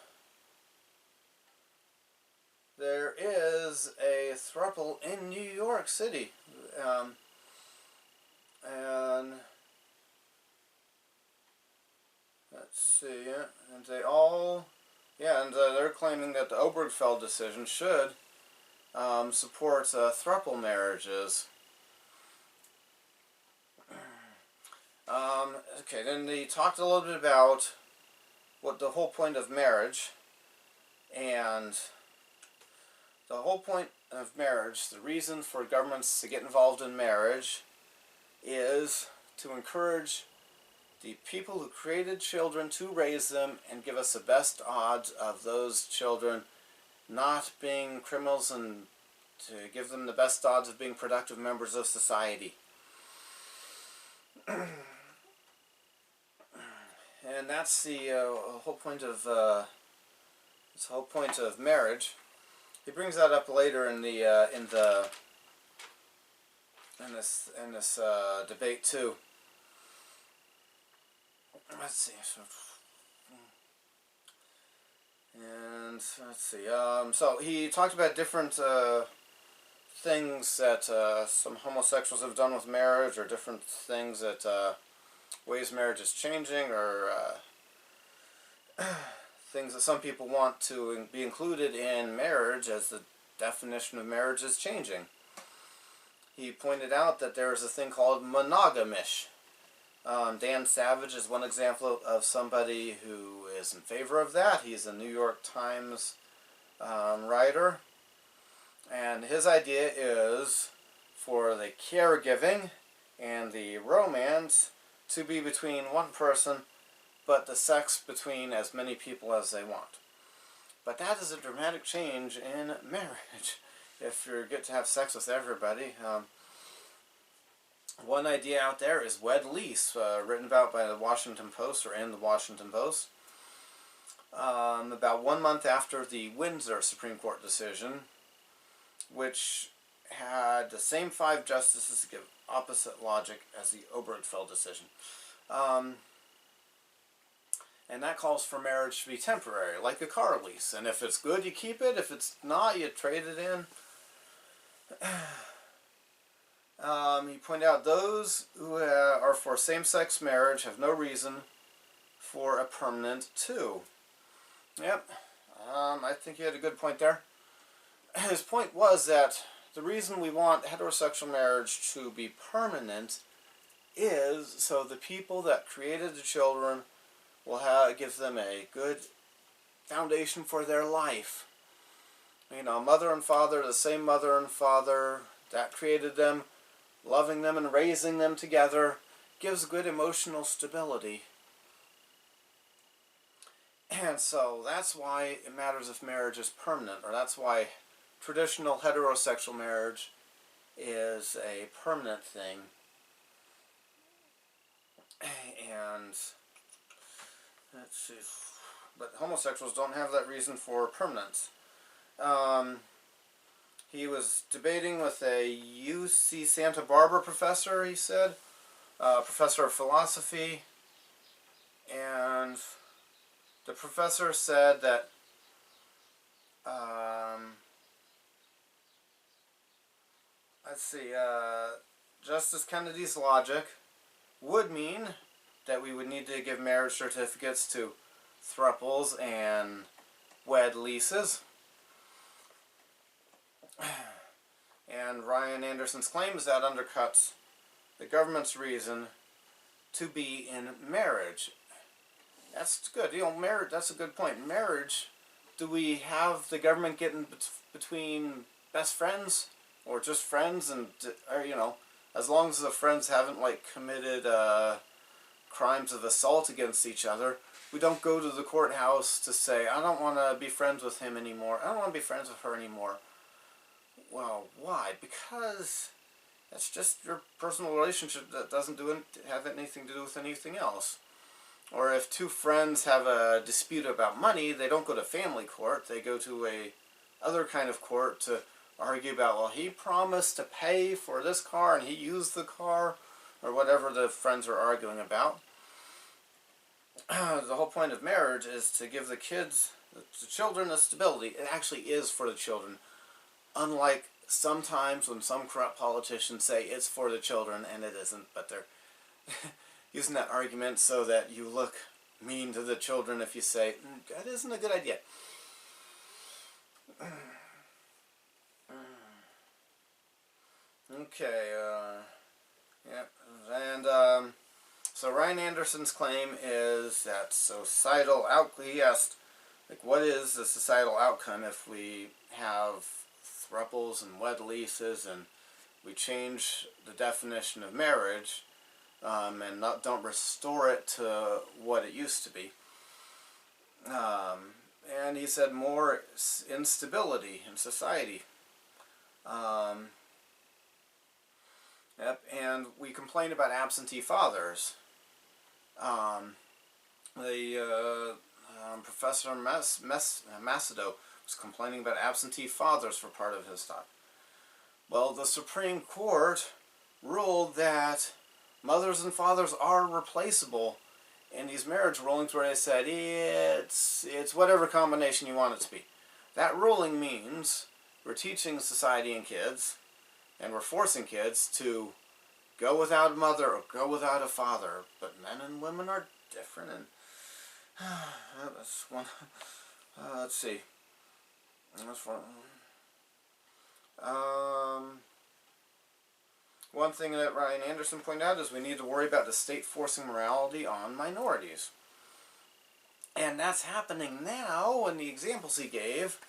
there is a thruple in New York City. And let's see, and they all, and they're claiming that the Obergefell decision should support thruple marriages. Okay, then he talked a little bit about what the whole point of marriage, and the whole point of marriage, the reason for governments to get involved in marriage, is to encourage the people who created children to raise them and give us the best odds of those children not being criminals, and to give them the best odds of being productive members of society. And that's the whole point of marriage. He brings that up later in this debate too. Let's see. So he talked about different things that some homosexuals have done with marriage, or different things that ways marriage is changing, or things that some people want to be included in marriage as the definition of marriage is changing. He pointed out that there is a thing called monogamish. Dan Savage is one example of somebody who is in favor of that. He's a New York Times writer. And his idea is for the caregiving and the romance to be between one person, but the sex between as many people as they want. But that is a dramatic change in marriage if you get to have sex with everybody. One idea out there is wed lease, written about by the Washington Post, or in the Washington Post, about 1 month after the Windsor Supreme Court decision, which had the same 5 justices give opposite logic as the Obergefell decision. And that calls for marriage to be temporary, like a car lease. And if it's good, you keep it. If it's not, you trade it in. He pointed out those who are for same-sex marriage have no reason for a permanent too. Yep, I think he had a good point there. His point was that the reason we want heterosexual marriage to be permanent is so the people that created the children will give them a good foundation for their life. You know, mother and father, the same mother and father that created them, loving them and raising them together, gives good emotional stability. And so that's why it matters if marriage is permanent, or that's why traditional heterosexual marriage is a permanent thing. And let's see, but homosexuals don't have that reason for permanence. He was debating with a UC Santa Barbara professor, he said, professor of philosophy, and the professor said that let's see, Justice Kennedy's logic would mean that we would need to give marriage certificates to thruples and wed leases. And Ryan Anderson's claim is that undercuts the government's reason to be in marriage. That's good. You know, marriage, that's a good point. Marriage, do we have the government getting between best friends or just friends, and, or, you know, as long as the friends haven't, like, committed crimes of assault against each other, we don't go to the courthouse to say, I don't want to be friends with him anymore, I don't want to be friends with her anymore. Well, why? Because that's just your personal relationship that doesn't have anything to do with anything else. Or if two friends have a dispute about money, they don't go to family court, they go to a other kind of court to argue about, well, he promised to pay for this car and he used the car, or whatever the friends are arguing about. The whole point of marriage is to give the children a stability. It actually is for the children. Unlike sometimes when some corrupt politicians say it's for the children and it isn't, but they're using that argument so that you look mean to the children if you say, that isn't a good idea. Okay, yeah, and so Ryan Anderson's claim is that societal he asked, like, what is the societal outcome if we have thruples and wed leases and we change the definition of marriage and don't restore it to what it used to be. And he said more instability in society. Yep, and we complain about absentee fathers. Professor Macedo was complaining about absentee fathers for part of his talk. Well, the Supreme Court ruled that mothers and fathers are replaceable in these marriage rulings, where they said it's whatever combination you want it to be. That ruling means we're teaching society and kids, and we're forcing kids to go without a mother or go without a father. But men and women are different, and that's one. Let's see. That's one. One thing that Ryan Anderson pointed out is we need to worry about the state forcing morality on minorities. And that's happening now, and the examples he gave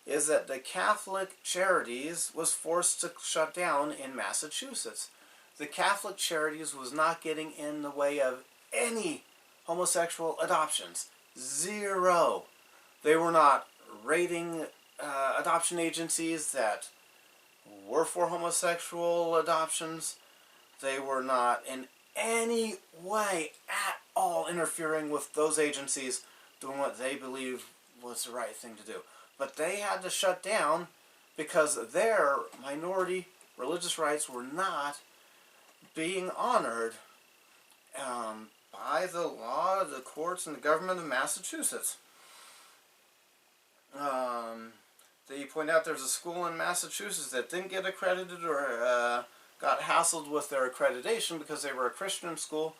is that the Catholic Charities was forced to shut down in Massachusetts. The Catholic Charities was not getting in the way of any homosexual adoptions. Zero. They were not rating adoption agencies that were for homosexual adoptions. They were not in any way at all interfering with those agencies doing what they believed was the right thing to do. But they had to shut down because their minority religious rights were not being honored by the law, the courts, and the government of Massachusetts. They point out there's a school in Massachusetts that didn't get accredited or got hassled with their accreditation because they were a Christian school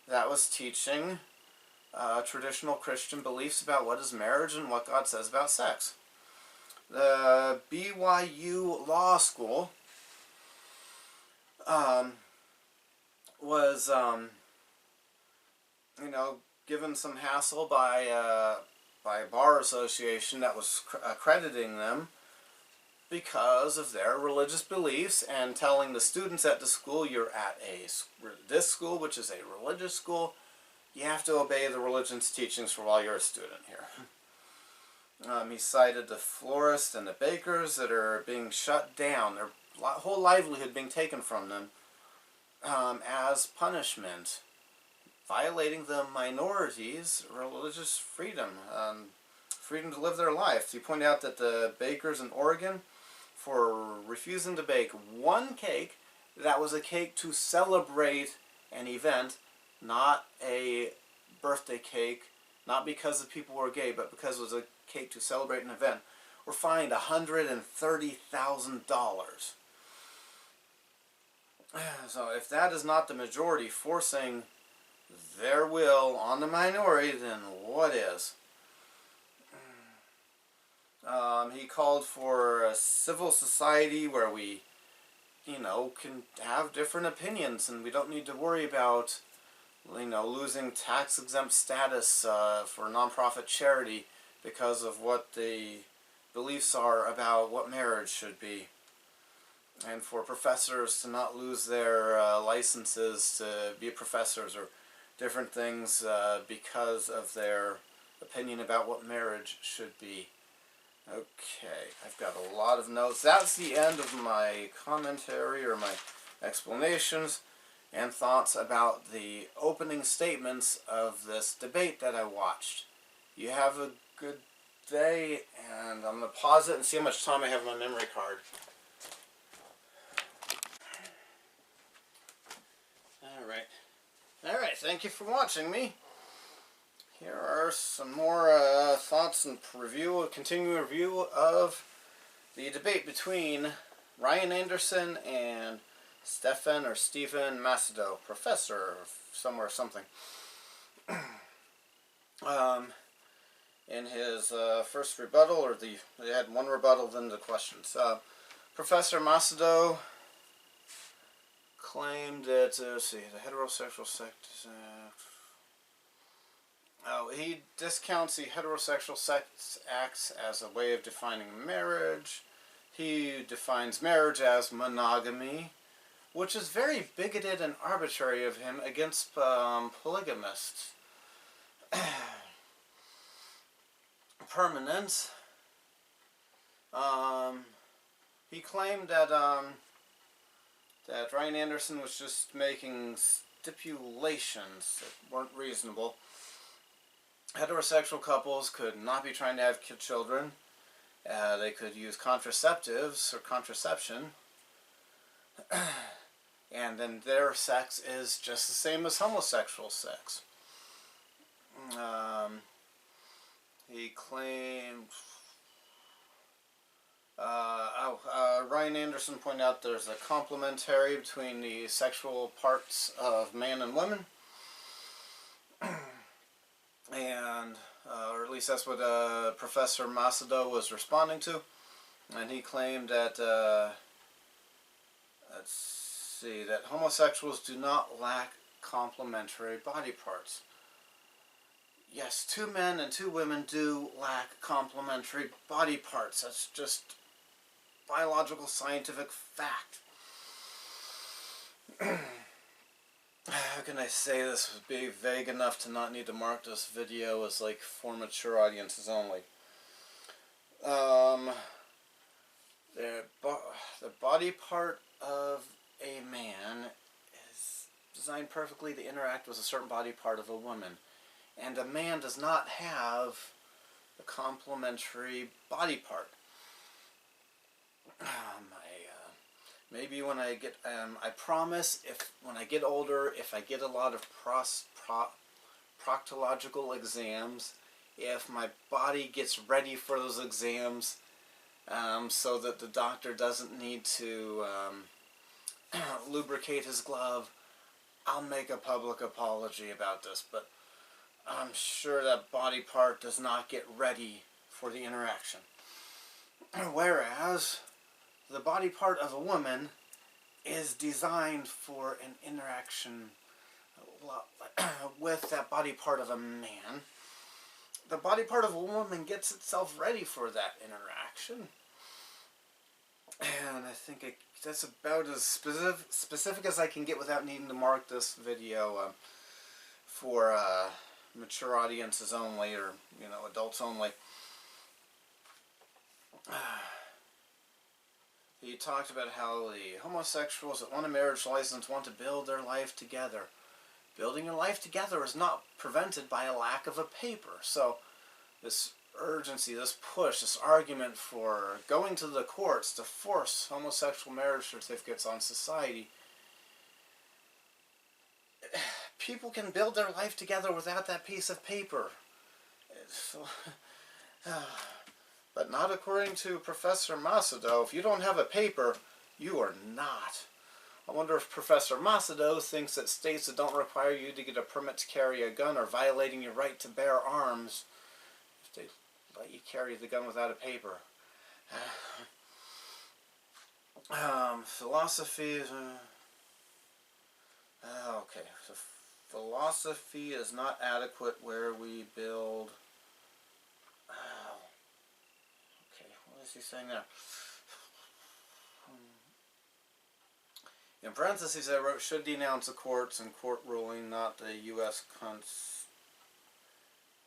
that was teaching traditional Christian beliefs about what is marriage and what God says about sex. The BYU Law School was, given some hassle by a bar association that was accrediting them because of their religious beliefs and telling the students at the school, you're at this school, which is a religious school, you have to obey the religion's teachings for while you're a student here. He cited the florists and the bakers that are being shut down, their whole livelihood being taken from them as punishment violating the minorities' religious freedom, freedom to live their life. He pointed out that the bakers in Oregon, for refusing to bake one cake that was a cake to celebrate an event, not a birthday cake, not because the people were gay, but because it was a cake to celebrate an event, were fined $130,000. So if that is not the majority forcing their will on the minority, then what is? He called for a civil society where we, can have different opinions, and we don't need to worry about, losing tax-exempt status for nonprofit charity because of what the beliefs are about what marriage should be. And for professors to not lose their licenses to be professors or different things because of their opinion about what marriage should be. Okay, I've got a lot of notes. That's the end of my commentary or my explanations and thoughts about the opening statements of this debate that I watched. You have a good day, and I'm going to pause it and see how much time I have on my memory card. Alright, thank you for watching me. Here are some more thoughts and continuing review of the debate between Ryan Anderson and Stephen Macedo, professor somewhere something. In his first rebuttal, or they had one rebuttal, then the questions. Professor Macedo claimed that, the heterosexual sex he discounts the heterosexual sex acts as a way of defining marriage. He defines marriage as monogamy, which is very bigoted and arbitrary of him against polygamists. Permanence. He claimed that that Ryan Anderson was just making stipulations that weren't reasonable. Heterosexual couples could not be trying to have children. They could use contraceptives or contraception. And then their sex is just the same as homosexual sex. He claimed... Ryan Anderson pointed out there's a complementary between the sexual parts of man and women. And, or at least that's what Professor Macedo was responding to. And he claimed that, that homosexuals do not lack complementary body parts. Yes, 2 men and 2 women do lack complementary body parts. That's just biological scientific fact. How can I say this would be vague enough to not need to mark this video as like for mature audiences only? The body part of a man is designed perfectly to interact with a certain body part of a woman. And a man does not have a complementary body part. Maybe when I get, I promise, when I get older, if I get a lot of proctological exams, if my body gets ready for those exams, so that the doctor doesn't need to lubricate his glove, I'll make a public apology about this. But I'm sure that body part does not get ready for the interaction. Whereas the body part of a woman is designed for an interaction with that body part of a man. The body part of a woman gets itself ready for that interaction. And I think that's about as specific as I can get without needing to mark this video for mature audiences only, or adults only. He talked about how the homosexuals that want a marriage license want to build their life together, building your life together is not prevented by a lack of a paper. So this urgency, this push, this argument for going to the courts to force homosexual marriage certificates on society, people can build their life together without that piece of paper. But not according to Professor Macedo. If you don't have a paper, you are not. I wonder if Professor Macedo thinks that states that don't require you to get a permit to carry a gun are violating your right to bear arms if they let you carry the gun without a paper. Philosophy is... okay, so philosophy is not adequate where we build... okay, what is he saying there? In parentheses, I wrote, should denounce the courts and court ruling, not the U.S.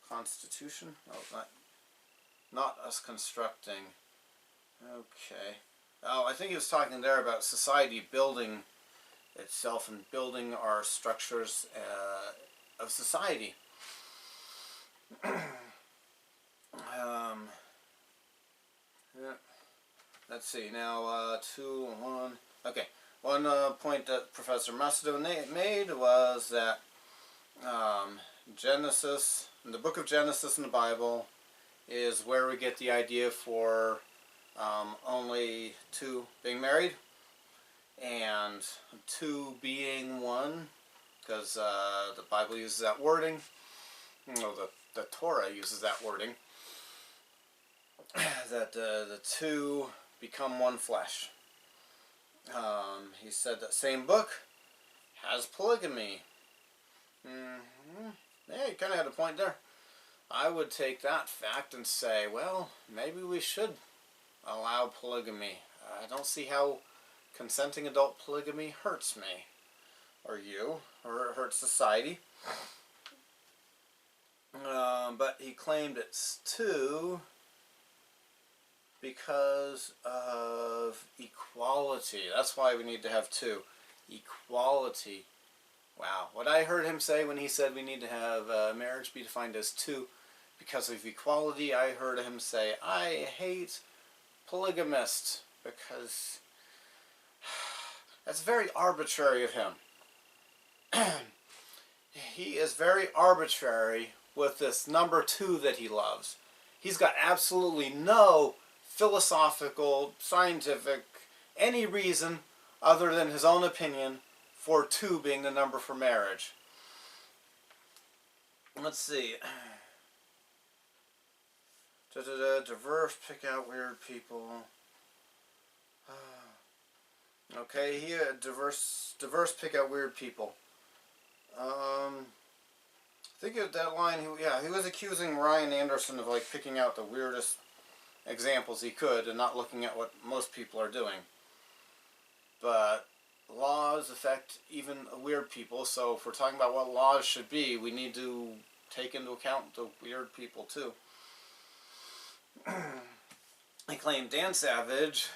Constitution? No, not us constructing. Okay. Oh, I think he was talking there about society building itself and building our structures of society. Yeah. Let's see, now 2, 1, okay. One point that Professor Macedo made was that Genesis, in the book of Genesis in the Bible, is where we get the idea for only two being married and two being one, because the Bible uses that wording. No, the Torah uses that wording, that the two become one flesh. He said that same book has polygamy. Yeah, he kind of had a point there. I would take that fact and say, well, maybe we should allow polygamy. I don't see how consenting adult polygamy hurts me, or you, or it hurts society. But he claimed it's two because of equality. That's why we need to have two. Equality. Wow. What I heard him say when he said we need to have marriage be defined as two because of equality, I heard him say, I hate polygamists, because that's very arbitrary of him. He is very arbitrary with this number two that he loves. He's got absolutely no philosophical, scientific, any reason other than his own opinion for two being the number for marriage. Let's see. Diverse, pick out weird people. Okay, he diverse, pick out weird people. I think of that line. He was accusing Ryan Anderson of like picking out the weirdest examples he could and not looking at what most people are doing. But laws affect even weird people, so if we're talking about what laws should be, we need to take into account the weird people too. He claimed Dan Savage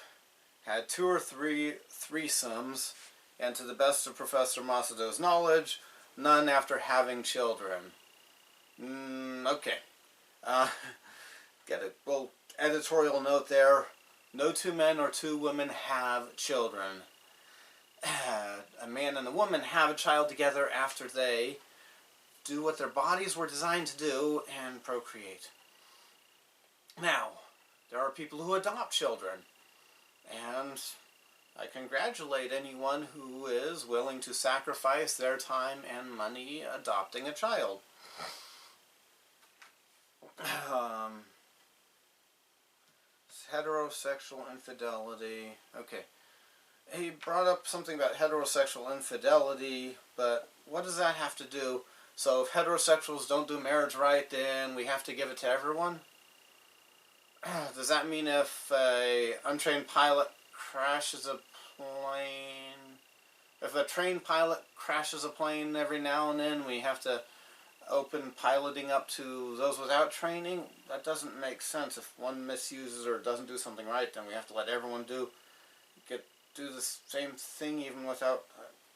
had 2 or 3 threesomes, and to the best of Professor Macedo's knowledge, none after having children. Okay. Get a little editorial note there. No 2 men or 2 women have children. A man and a woman have a child together after they do what their bodies were designed to do and procreate. Now, there are people who adopt children, and I congratulate anyone who is willing to sacrifice their time and money adopting a child. Heterosexual infidelity. Okay. He brought up something about heterosexual infidelity, but what does that have to do? So if heterosexuals don't do marriage right, then we have to give it to everyone? Does that mean if a untrained pilot crashes a plane, if a trained pilot crashes a plane every now and then, we have to open piloting up to those without training? That doesn't make sense. If one misuses or doesn't do something right, then we have to let everyone do the same thing even without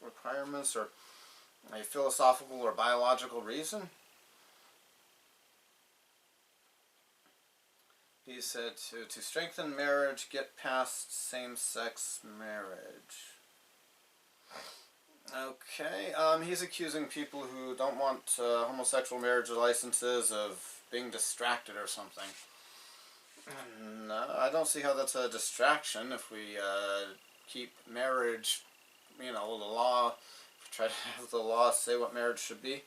requirements. Or a philosophical or biological reason. He said to strengthen marriage, get past same-sex marriage. Okay, he's accusing people who don't want homosexual marriage licenses of being distracted or something. No, I don't see how that's a distraction if we keep marriage, the law, try to have the law say what marriage should be.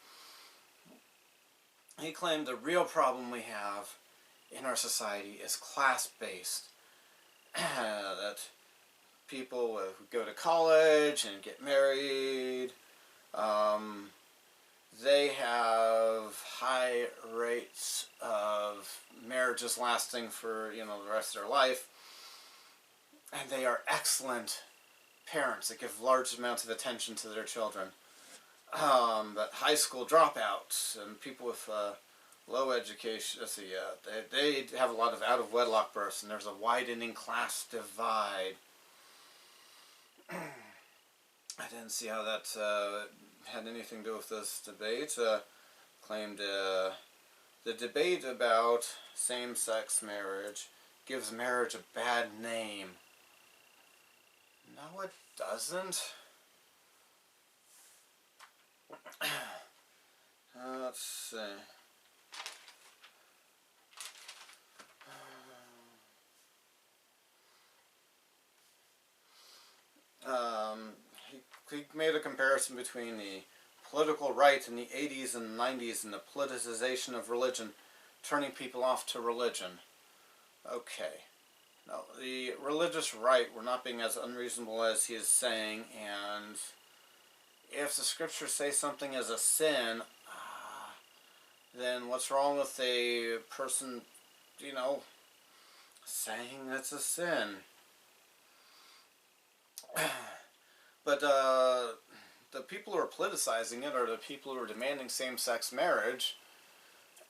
He claimed the real problem we have in our society is class-based. That people who go to college and get married, they have high rates of marriages lasting for, the rest of their life. And they are excellent parents that give large amounts of attention to their children. But high school dropouts and people with low education, they have a lot of out-of-wedlock births, and there's a widening class divide. I didn't see how that had anything to do with this debate. Claimed the debate about same-sex marriage gives marriage a bad name. No, it doesn't. Let's see. He made a comparison between the political right in the 80s and 90s and the politicization of religion, turning people off to religion. Okay. Now, the religious right, we're not being as unreasonable as he is saying, and if the scriptures say something is a sin, then what's wrong with a person, saying it's a sin? But the people who are politicizing it are the people who are demanding same-sex marriage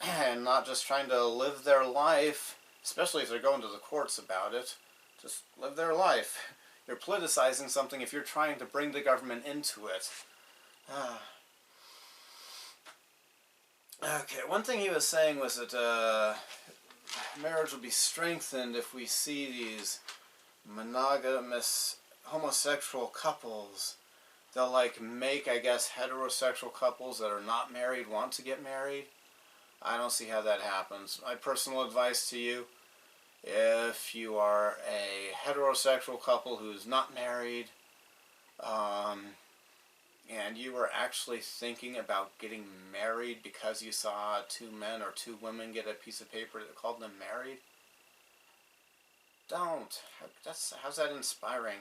and not just trying to live their life, especially if they're going to the courts about it. Just live their life. You're politicizing something if you're trying to bring the government into it. Okay, one thing he was saying was that marriage will be strengthened if we see these monogamous homosexual couples. They'll make, I guess, heterosexual couples that are not married want to get married. I don't see how that happens. My personal advice to you, if you are a heterosexual couple who's not married, and you were actually thinking about getting married because you saw two men or two women get a piece of paper that called them married, don't. How's that inspiring?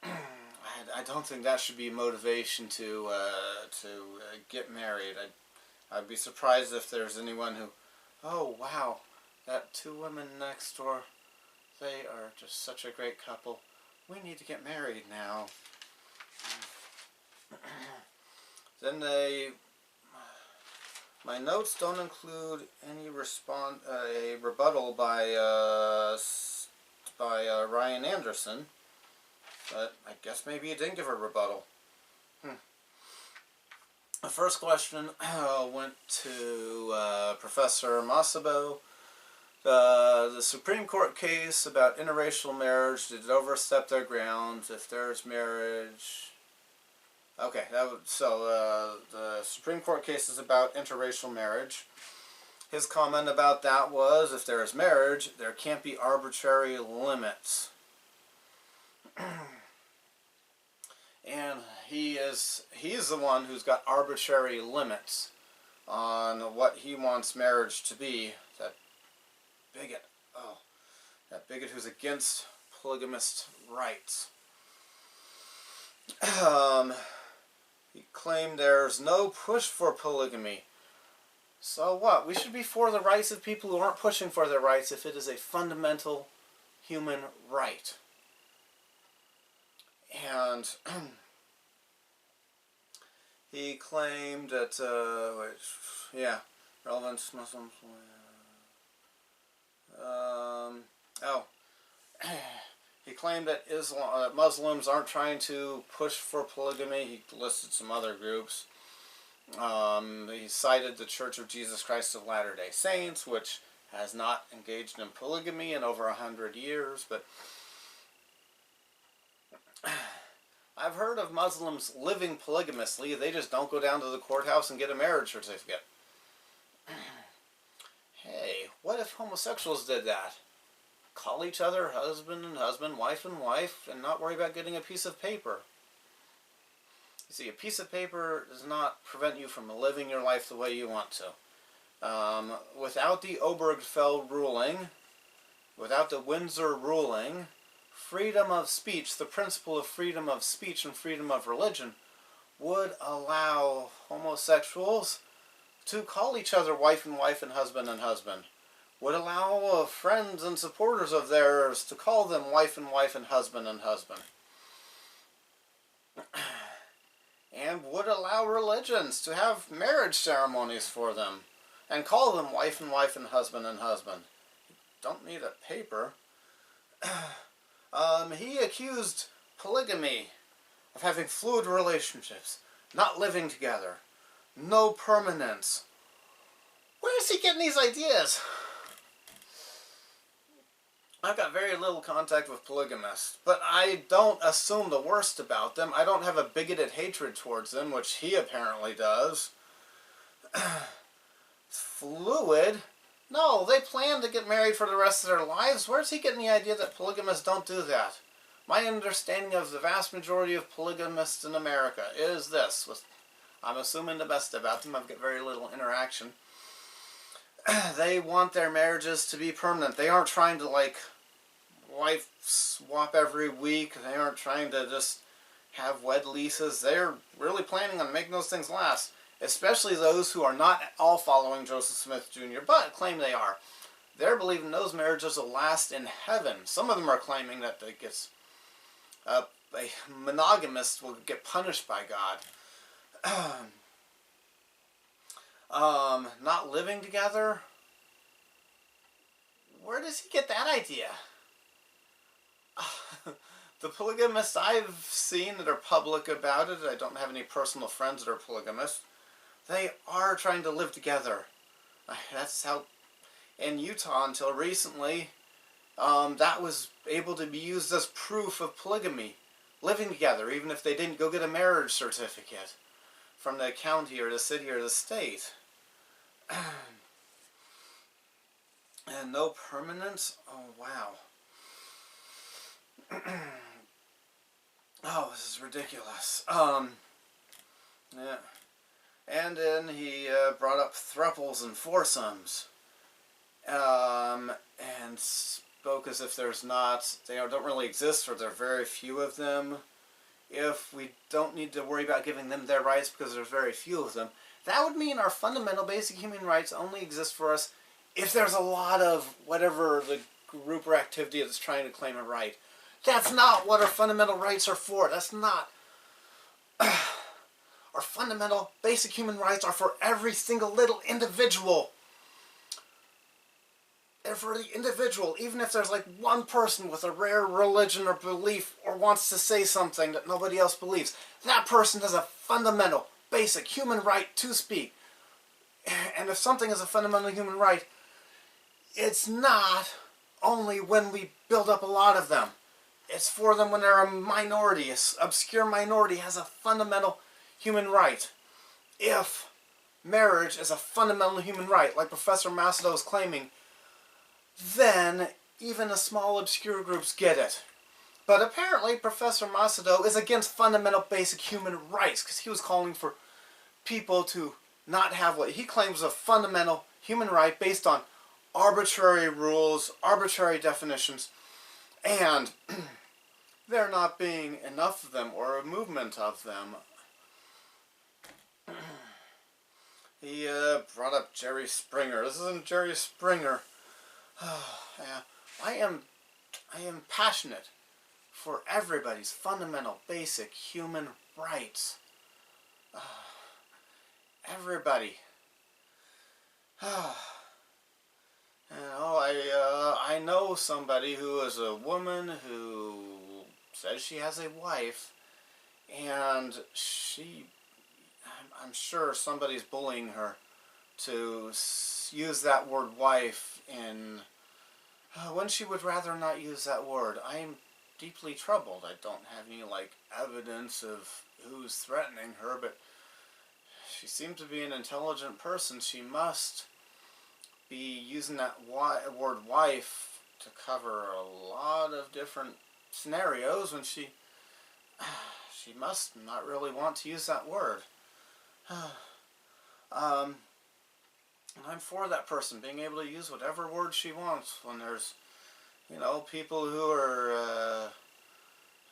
I don't think that should be motivation to get married. I'd be surprised if there's anyone who, oh wow, that two women next door, they are just such a great couple. We need to get married now. Then my notes don't include any a rebuttal by Ryan Anderson, but I guess maybe he didn't give a rebuttal. The first question went to Professor Masabo. The Supreme Court case about interracial marriage, did it overstep their grounds if there's marriage? Okay, so the Supreme Court case is about interracial marriage. His comment about that was, if there is marriage, there can't be arbitrary limits. And he's the one who's got arbitrary limits on what he wants marriage to be. That bigot. Oh, that bigot who's against polygamist rights. He claimed there's no push for polygamy. So what? We should be for the rights of people who aren't pushing for their rights if it is a fundamental human right. And he claimed that, relevant Muslims. He claimed that Muslims aren't trying to push for polygamy. He listed some other groups. He cited the Church of Jesus Christ of Latter-day Saints, which has not engaged in polygamy in over 100 years. But I've heard of Muslims living polygamously. They just don't go down to the courthouse and get a marriage certificate. Hey, what if homosexuals did that? Call each other husband and husband, wife and wife, and not worry about getting a piece of paper. You see, a piece of paper does not prevent you from living your life the way you want to. Without the Obergefell ruling, without the Windsor ruling, freedom of speech, the principle of freedom of speech and freedom of religion, would allow homosexuals to call each other wife and wife and husband, would allow friends and supporters of theirs to call them wife and wife and husband, and would allow religions to have marriage ceremonies for them and call them wife and wife and husband. Don't need a paper. He accused polygamy of having fluid relationships, not living together, no permanence. Where is he getting these ideas? I've got very little contact with polygamists, but I don't assume the worst about them. I don't have a bigoted hatred towards them, which he apparently does. Fluid? No, they plan to get married for the rest of their lives. Where's he getting the idea that polygamists don't do that? My understanding of the vast majority of polygamists in America is this. I'm assuming the best about them. I've got very little interaction. They want their marriages to be permanent. They aren't trying to, like, wife swap every week. They aren't trying to just have wed leases. They're really planning on making those things last. Especially those who are not all following Joseph Smith Jr., but claim they are. They're believing those marriages will last in heaven. Some of them are claiming that a monogamist will get punished by God. Not living together? Where does he get that idea? The polygamists I've seen that are public about it, I don't have any personal friends that are polygamists, they are trying to live together. That's how, in Utah until recently, that was able to be used as proof of polygamy. Living together, even if they didn't go get a marriage certificate from the county or the city or the state. And no permanence? Oh, wow. Oh, this is ridiculous. Yeah. And then he brought up thruples and foursomes. And spoke as if there's not, they don't really exist, or there are very few of them. If we don't need to worry about giving them their rights because there's very few of them, that would mean our fundamental basic human rights only exist for us if there's a lot of whatever the group or activity that's trying to claim a right. That's not what our fundamental rights are for. That's not. Our fundamental basic human rights are for every single little individual. They're for the individual, even if there's like one person with a rare religion or belief or wants to say something that nobody else believes. That person has a fundamental, basic human right to speak. And if something is a fundamental human right, it's not only when we build up a lot of them. It's for them when they're a minority. An obscure minority has a fundamental human right. If marriage is a fundamental human right, like Professor Macedo is claiming, then even the small obscure groups get it. But apparently Professor Macedo is against fundamental basic human rights because he was calling for people to not have what he claims is a fundamental human right based on arbitrary rules, arbitrary definitions, and there not being enough of them or a movement of them. He brought up Jerry Springer. This isn't Jerry Springer. Yeah. I am passionate for everybody's fundamental basic human rights. Everybody. I know somebody who is a woman who says she has a wife, and I'm sure somebody's bullying her to use that word wife in when she would rather not use that word. I'm deeply troubled. I don't have any evidence of who's threatening her, but she seems to be an intelligent person. She must be using that word wife to cover a lot of different scenarios when she must not really want to use that word. And I'm for that person being able to use whatever word she wants when there's, people who are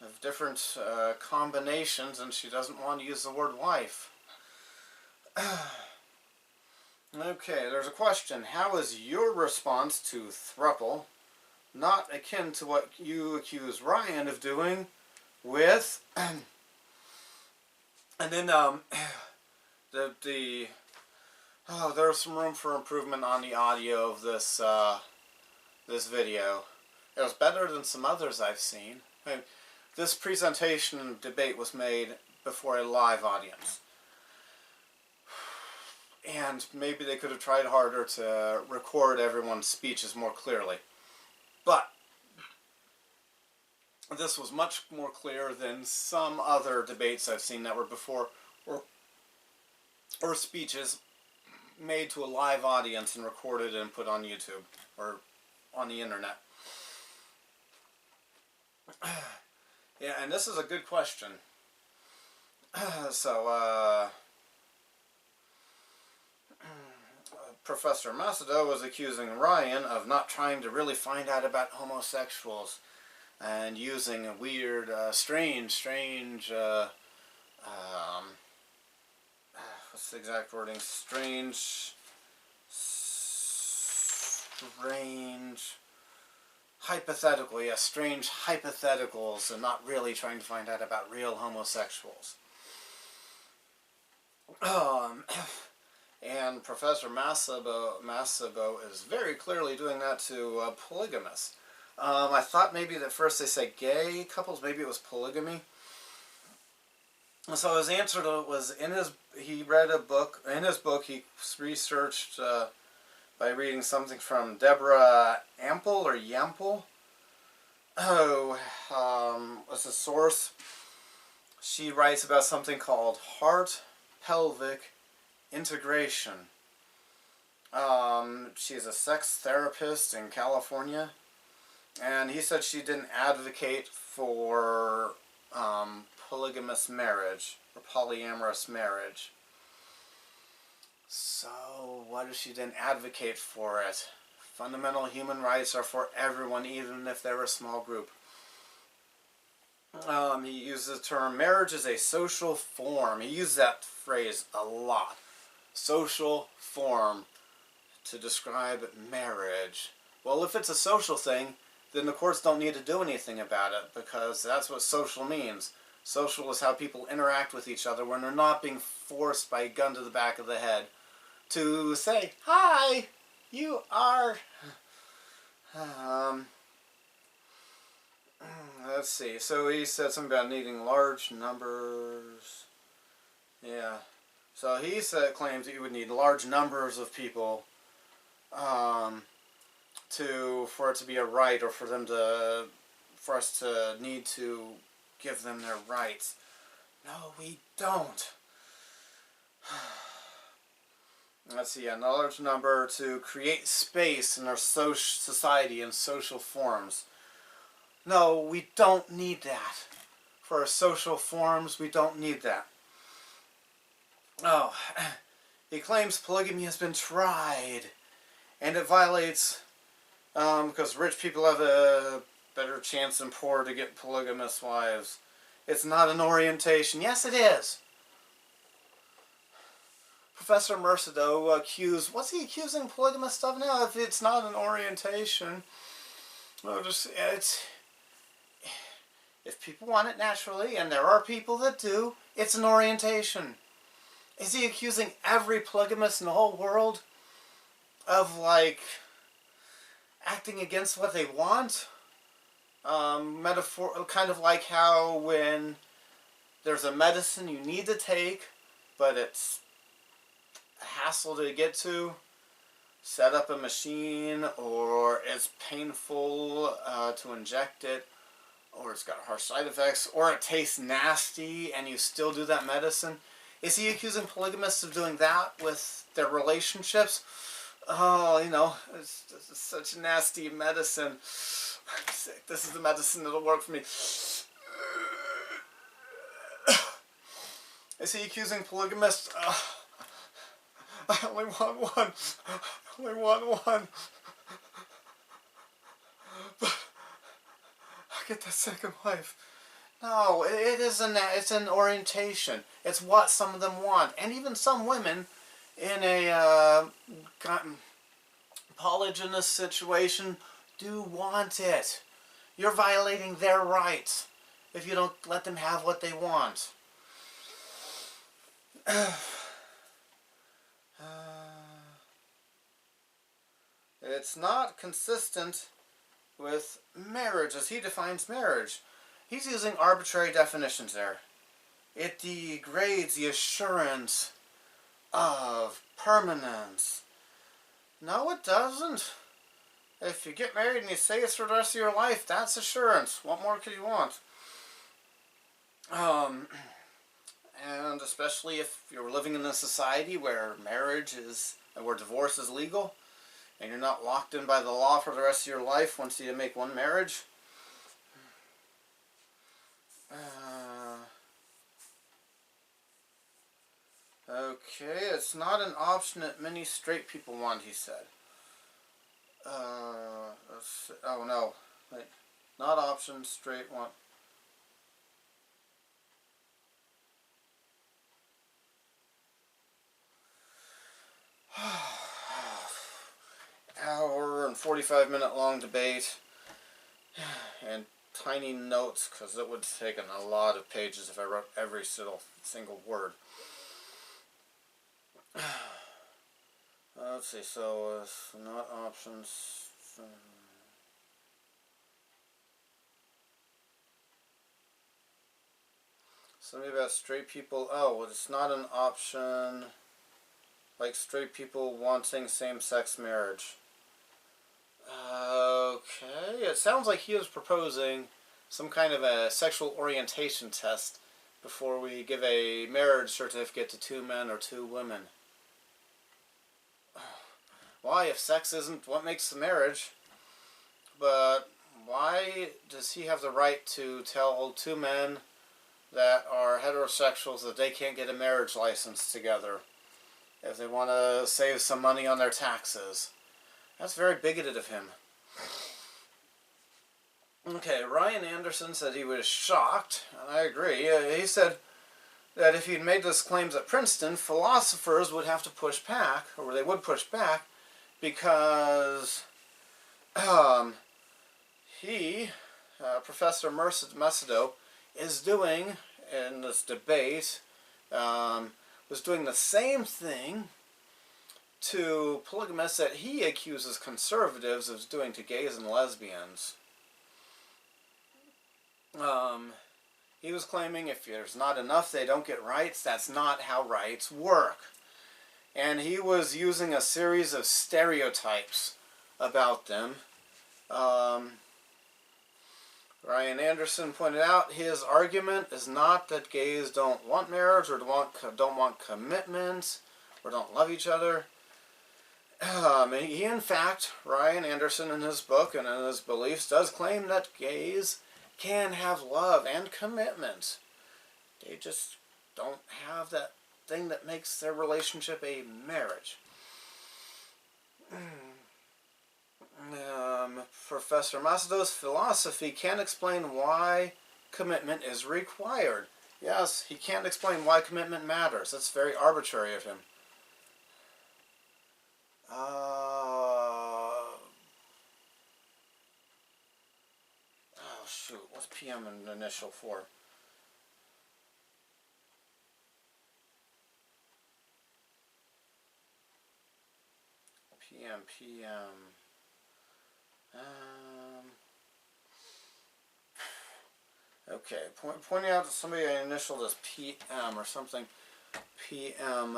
have different combinations and she doesn't want to use the word wife. Okay, there's a question. How is your response to throuple not akin to what you accuse Ryan of doing with... and then there's some room for improvement on the audio of this this video. It was better than some others I've seen. This presentation and debate was made before a live audience. And maybe they could have tried harder to record everyone's speeches more clearly. But this was much more clear than some other debates I've seen that were before, or speeches made to a live audience and recorded and put on YouTube or on the internet. Yeah, and this is a good question. Professor Macedo was accusing Ryan of not trying to really find out about homosexuals and using a weird, strange, what's the exact wording? Strange, hypothetical, yeah, strange hypotheticals and not really trying to find out about real homosexuals. And Professor Macedo is very clearly doing that to polygamists. I thought maybe that first they said gay couples, maybe it was polygamy. So his answer to it was he read a book. In his book, he researched by reading something from Deborah Yampel. What's the source? She writes about something called heart-pelvic integration. She's a sex therapist in California, and he said she didn't advocate for polygamous marriage or polyamorous marriage. So what if she didn't advocate for it? Fundamental human rights are for everyone, even if they're a small group. He uses the term marriage is a social form. He used that phrase a lot. Social form to describe marriage. Well, if it's a social thing, then the courts don't need to do anything about it, because that's what social means. Social is how people interact with each other when they're not being forced by a gun to the back of the head to say, hi, you are... let's see. So he said something about needing large numbers. Yeah. So he claims that you would need large numbers of people for it to be a right, or for us to need to give them their rights. No, we don't. Let's see, a large number to create space in our society and social forms. No, we don't need that. For our social forms, we don't need that. Oh, he claims polygamy has been tried, and it violates, because rich people have a better chance than poor to get polygamous wives. It's not an orientation. Yes, it is. Professor Macedo what's he accusing polygamists of now? If it's not an orientation, if people want it naturally, and there are people that do, it's an orientation. Is he accusing every polygamist in the whole world of, acting against what they want. Metaphor, kind of like how when there's a medicine you need to take, but it's a hassle to get to, set up a machine, or it's painful to inject it, or it's got harsh side effects, or it tastes nasty and you still do that medicine. Is he accusing polygamists of doing that with their relationships? Oh, this is such nasty medicine. I'm sick. This is the medicine that'll work for me. Is he accusing polygamists? I only want one. I only want one. But I get the second wife. No, it's an orientation. It's what some of them want. And even some women in a polygynous situation do want it. You're violating their rights if you don't let them have what they want. It's not consistent with marriage as he defines marriage. He's using arbitrary definitions there. It degrades the assurance of permanence. No, it doesn't. If you get married and you say it's for the rest of your life, that's assurance. What more could you want? And especially if you're living in a society where where divorce is legal, and you're not locked in by the law for the rest of your life once you make one marriage. Okay, it's not an option that many straight people want, he said. Oh no, not option, straight want. Hour and 45-minute long debate, and tiny notes, because it would have taken a lot of pages if I wrote every single word. Let's see, so not options. Something about straight people. Oh, it's not an option like straight people wanting same-sex marriage. Okay, it sounds like he was proposing some kind of a sexual orientation test before we give a marriage certificate to 2 men or 2 women. Why, if sex isn't what makes the marriage? But why does he have the right to tell 2 men that are heterosexuals that they can't get a marriage license together if they want to save some money on their taxes? That's very bigoted of him. Okay, Ryan Anderson said he was shocked, and I agree. He said that if he'd made those claims at Princeton, philosophers would have to push back, or they would push back, because Professor Mercado, is doing, in this debate, was doing the same thing to polygamists that he accuses conservatives of doing to gays and lesbians. He was claiming if there's not enough, they don't get rights. That's not how rights work. And he was using a series of stereotypes about them. Ryan Anderson pointed out his argument is not that gays don't want marriage or don't want commitment or don't love each other. He, in fact, Ryan Anderson in his book and in his beliefs does claim that gays can have love and commitment. They just don't have that thing that makes their relationship a marriage. Professor Macedo's philosophy can't explain why commitment is required. Yes, he can't explain why commitment matters. That's very arbitrary of him. Oh shoot, what's PM an initial for? PM. Okay, pointing out to somebody I initialed as PM or something. PM.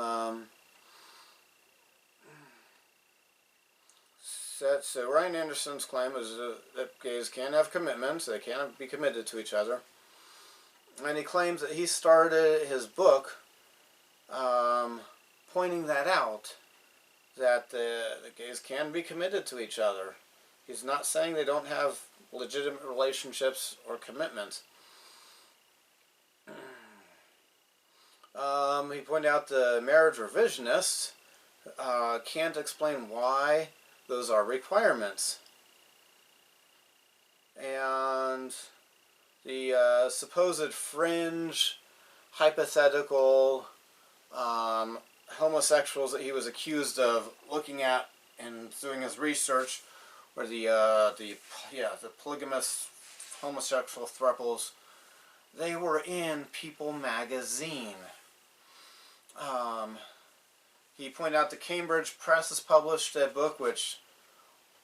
So Ryan Anderson's claim is that gays can have commitments. They can be committed to each other. And he claims that he started his book pointing that out, that the gays can be committed to each other. He's not saying they don't have legitimate relationships or commitments. He pointed out the marriage revisionists can't explain why those are requirements. And the supposed fringe, hypothetical homosexuals that he was accused of looking at and doing his research were the polygamous homosexual thruples. They were in People magazine. He pointed out the Cambridge Press has published a book which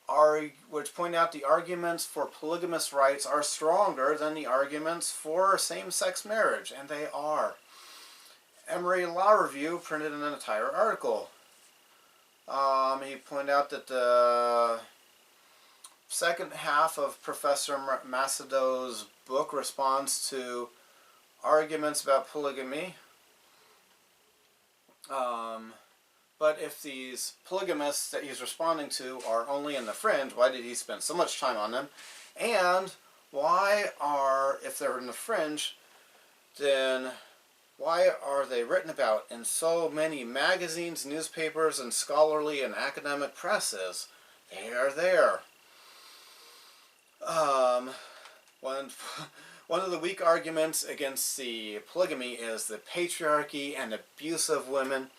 pointed out the arguments for polygamous rights are stronger than the arguments for same-sex marriage, and they are. Emory Law Review printed an entire article. He pointed out that the second half of Professor Macedo's book responds to arguments about polygamy. But if these polygamists that he's responding to are only in the fringe, why did he spend so much time on them? And if they're in the fringe, then why are they written about in so many magazines, newspapers, and scholarly and academic presses? They are there. One of the weak arguments against the polygamy is the patriarchy and abuse of women.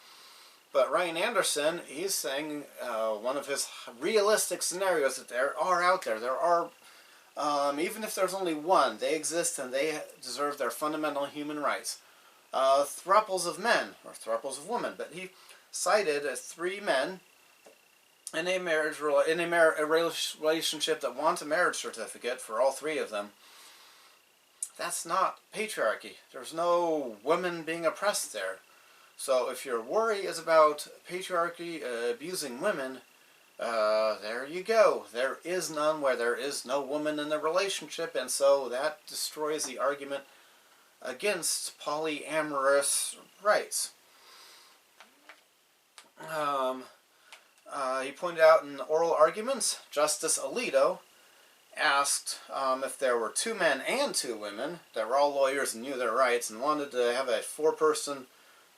But Ryan Anderson, he's saying one of his realistic scenarios that there are out there. There are, even if there's only one, they exist and they deserve their fundamental human rights. Thruples of men, or thruples of women. But he cited 3 men in a relationship that want a marriage certificate for all 3 of them. That's not patriarchy. There's no women being oppressed there. So if your worry is about patriarchy abusing women, there you go. There is none where there is no woman in the relationship, and so that destroys the argument against polyamorous rights. He pointed out in oral arguments, Justice Alito asked if there were 2 men and 2 women that were all lawyers and knew their rights and wanted to have a 4-person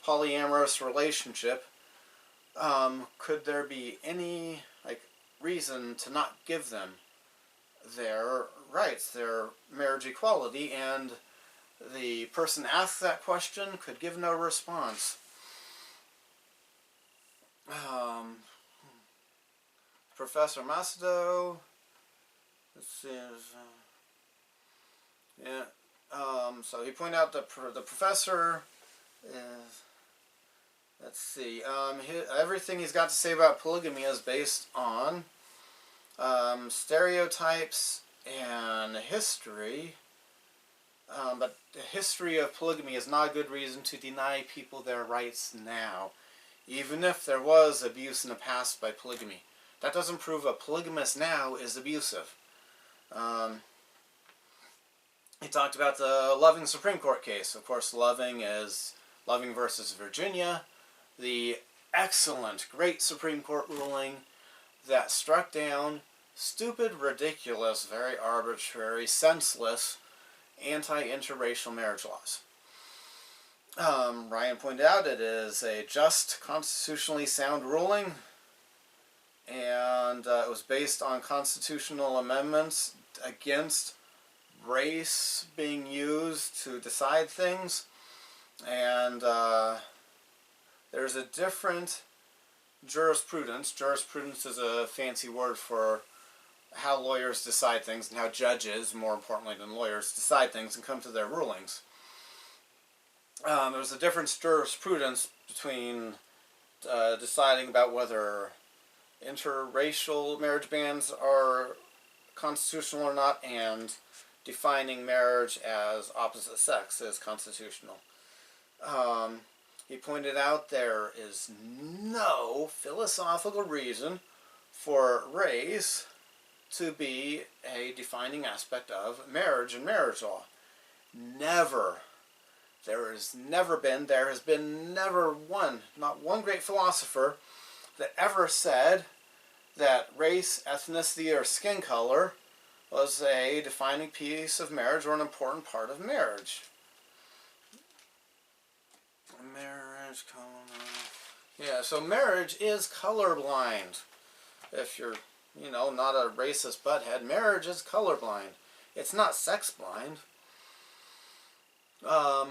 polyamorous relationship, could there be any reason to not give them their rights, their marriage equality? And the person asked that question could give no response. Professor Macedo, let's see, so he pointed out that the professor is, let's see, everything he's got to say about polygamy is based on stereotypes and history, but the history of polygamy is not a good reason to deny people their rights now, even if there was abuse in the past by polygamy. That doesn't prove a polygamist now is abusive. He talked about the Loving Supreme Court case. Of course, Loving is Loving versus Virginia, the excellent, great Supreme Court ruling that struck down stupid, ridiculous, very arbitrary, senseless, anti-interracial marriage laws. Ryan pointed out it is a just, constitutionally sound ruling, and it was based on constitutional amendments against race being used to decide things, and there's a different jurisprudence. Jurisprudence is a fancy word for how lawyers decide things and how judges, more importantly than lawyers, decide things and come to their rulings. There's a different jurisprudence between deciding about whether interracial marriage bans are constitutional or not, and defining marriage as opposite sex is constitutional. He pointed out there is no philosophical reason for race to be a defining aspect of marriage and marriage law. Never. There has been not one great philosopher that ever said that race, ethnicity, or skin color was a defining piece of marriage or an important part of marriage. Marriage, color. Yeah, so marriage is colorblind. If you're, not a racist butthead, marriage is colorblind. It's not sex blind.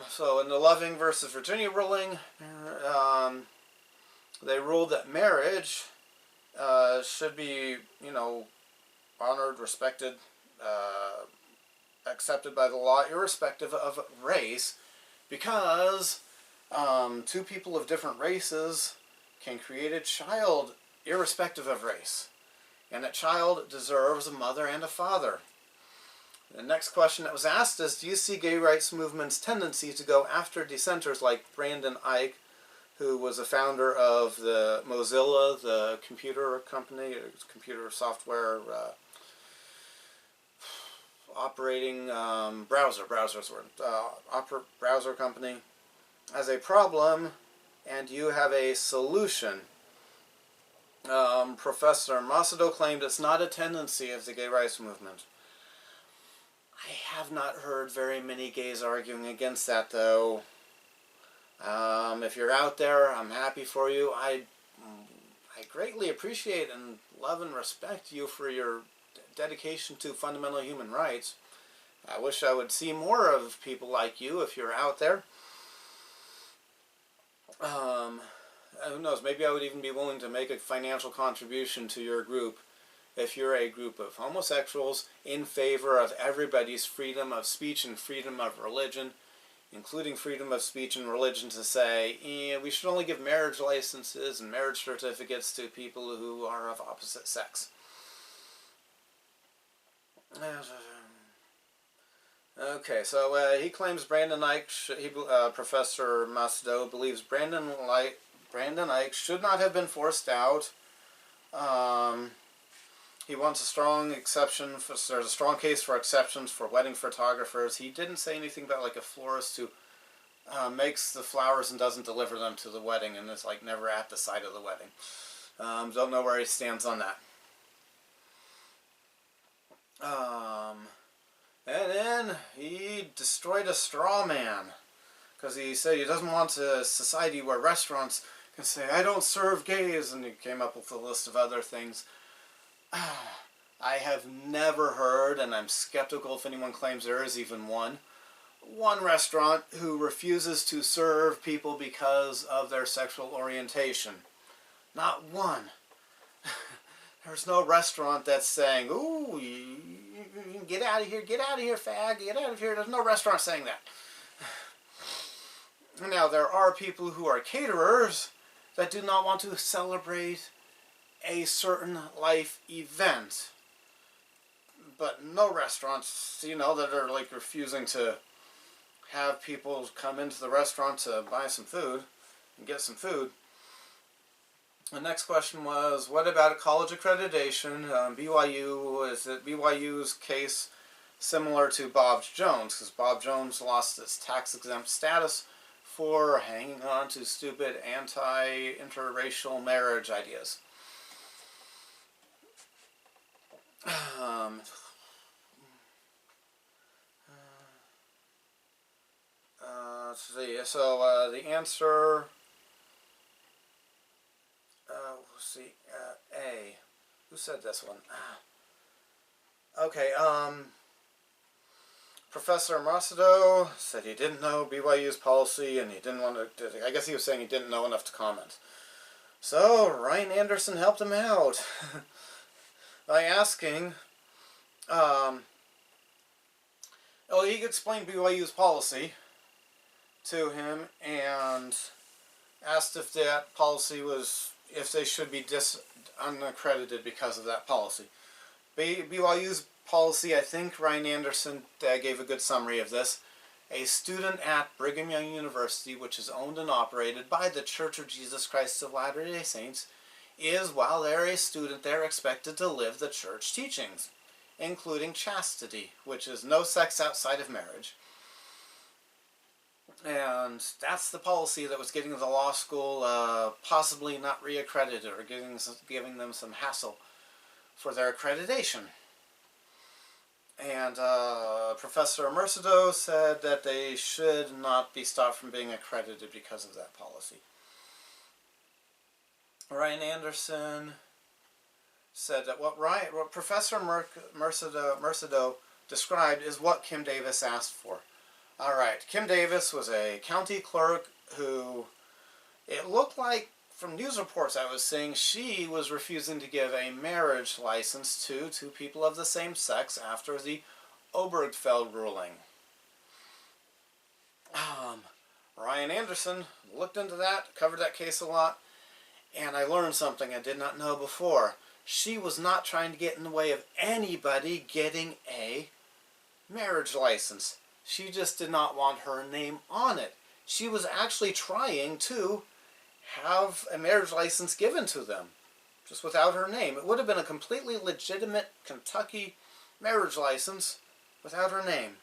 So in the Loving versus Virginia ruling, they ruled that marriage should be, honored, respected, accepted by the law, irrespective of race, because two people of different races can create a child irrespective of race. And that child deserves a mother and a father. The next question that was asked is, do you see gay rights movement's tendency to go after dissenters like Brandon Ike, who was a founder of the Mozilla, the computer company, computer software operating browser company, as a problem, and you have a solution? Professor Macedo claimed it's not a tendency of the gay rights movement. I have not heard very many gays arguing against that, though. If you're out there, I'm happy for you. I greatly appreciate and love and respect you for your dedication to fundamental human rights. I wish I would see more of people like you if you're out there. Who knows, maybe I would even be willing to make a financial contribution to your group if you're a group of homosexuals in favor of everybody's freedom of speech and freedom of religion, including freedom of speech and religion to say, we should only give marriage licenses and marriage certificates to people who are of opposite sex. Okay, so he claims Brandon Ike, Professor Macedo believes Brandon Ike should not have been forced out. He wants a strong exception. There's a strong case for exceptions for wedding photographers. He didn't say anything about like a florist who makes the flowers and doesn't deliver them to the wedding and is like never at the site of the wedding. Don't know where he stands on that. And then he destroyed a straw man because he said he doesn't want a society where restaurants can say, I don't serve gays, and he came up with a list of other things. I have never heard, and I'm skeptical if anyone claims there is even one restaurant who refuses to serve people because of their sexual orientation. Not one. There's no restaurant that's saying, ooh, you get out of here, fag, get out of here. There's no restaurant saying that. Now, there are people who are caterers that do not want to celebrate a certain life event. But no restaurants, that are like refusing to have people come into the restaurant to buy some food and get some food. The next question was, what about college accreditation? Is it BYU's case similar to Bob Jones? Because Bob Jones lost its tax-exempt status for hanging on to stupid anti-interracial marriage ideas. Let's see. So the answer. Let's see. A. Who said this one? Okay. Professor Macedo said he didn't know BYU's policy, and he didn't want to. I guess he was saying he didn't know enough to comment. So Ryan Anderson helped him out by asking. He explained BYU's policy to him and asked if that policy was, if they should be unaccredited because of that policy. BYU's policy, I think Ryan Anderson gave a good summary of this. A student at Brigham Young University, which is owned and operated by the Church of Jesus Christ of Latter-day Saints, is, while they're a student, they're expected to live the church teachings, including chastity, which is no sex outside of marriage. And that's the policy that was getting the law school possibly not reaccredited, or giving them some hassle for their accreditation. And Professor Mercado said that they should not be stopped from being accredited because of that policy. Ryan Anderson said that what Professor Mercado described is what Kim Davis asked for. Alright, Kim Davis was a county clerk who, it looked like from news reports I was seeing, she was refusing to give a marriage license to two people of the same sex after the Obergefell ruling. Ryan Anderson looked into that, covered that case a lot, and I learned something I did not know before. She was not trying to get in the way of anybody getting a marriage license. She just did not want her name on it. She was actually trying to have a marriage license given to them, just without her name. It would have been a completely legitimate Kentucky marriage license without her name.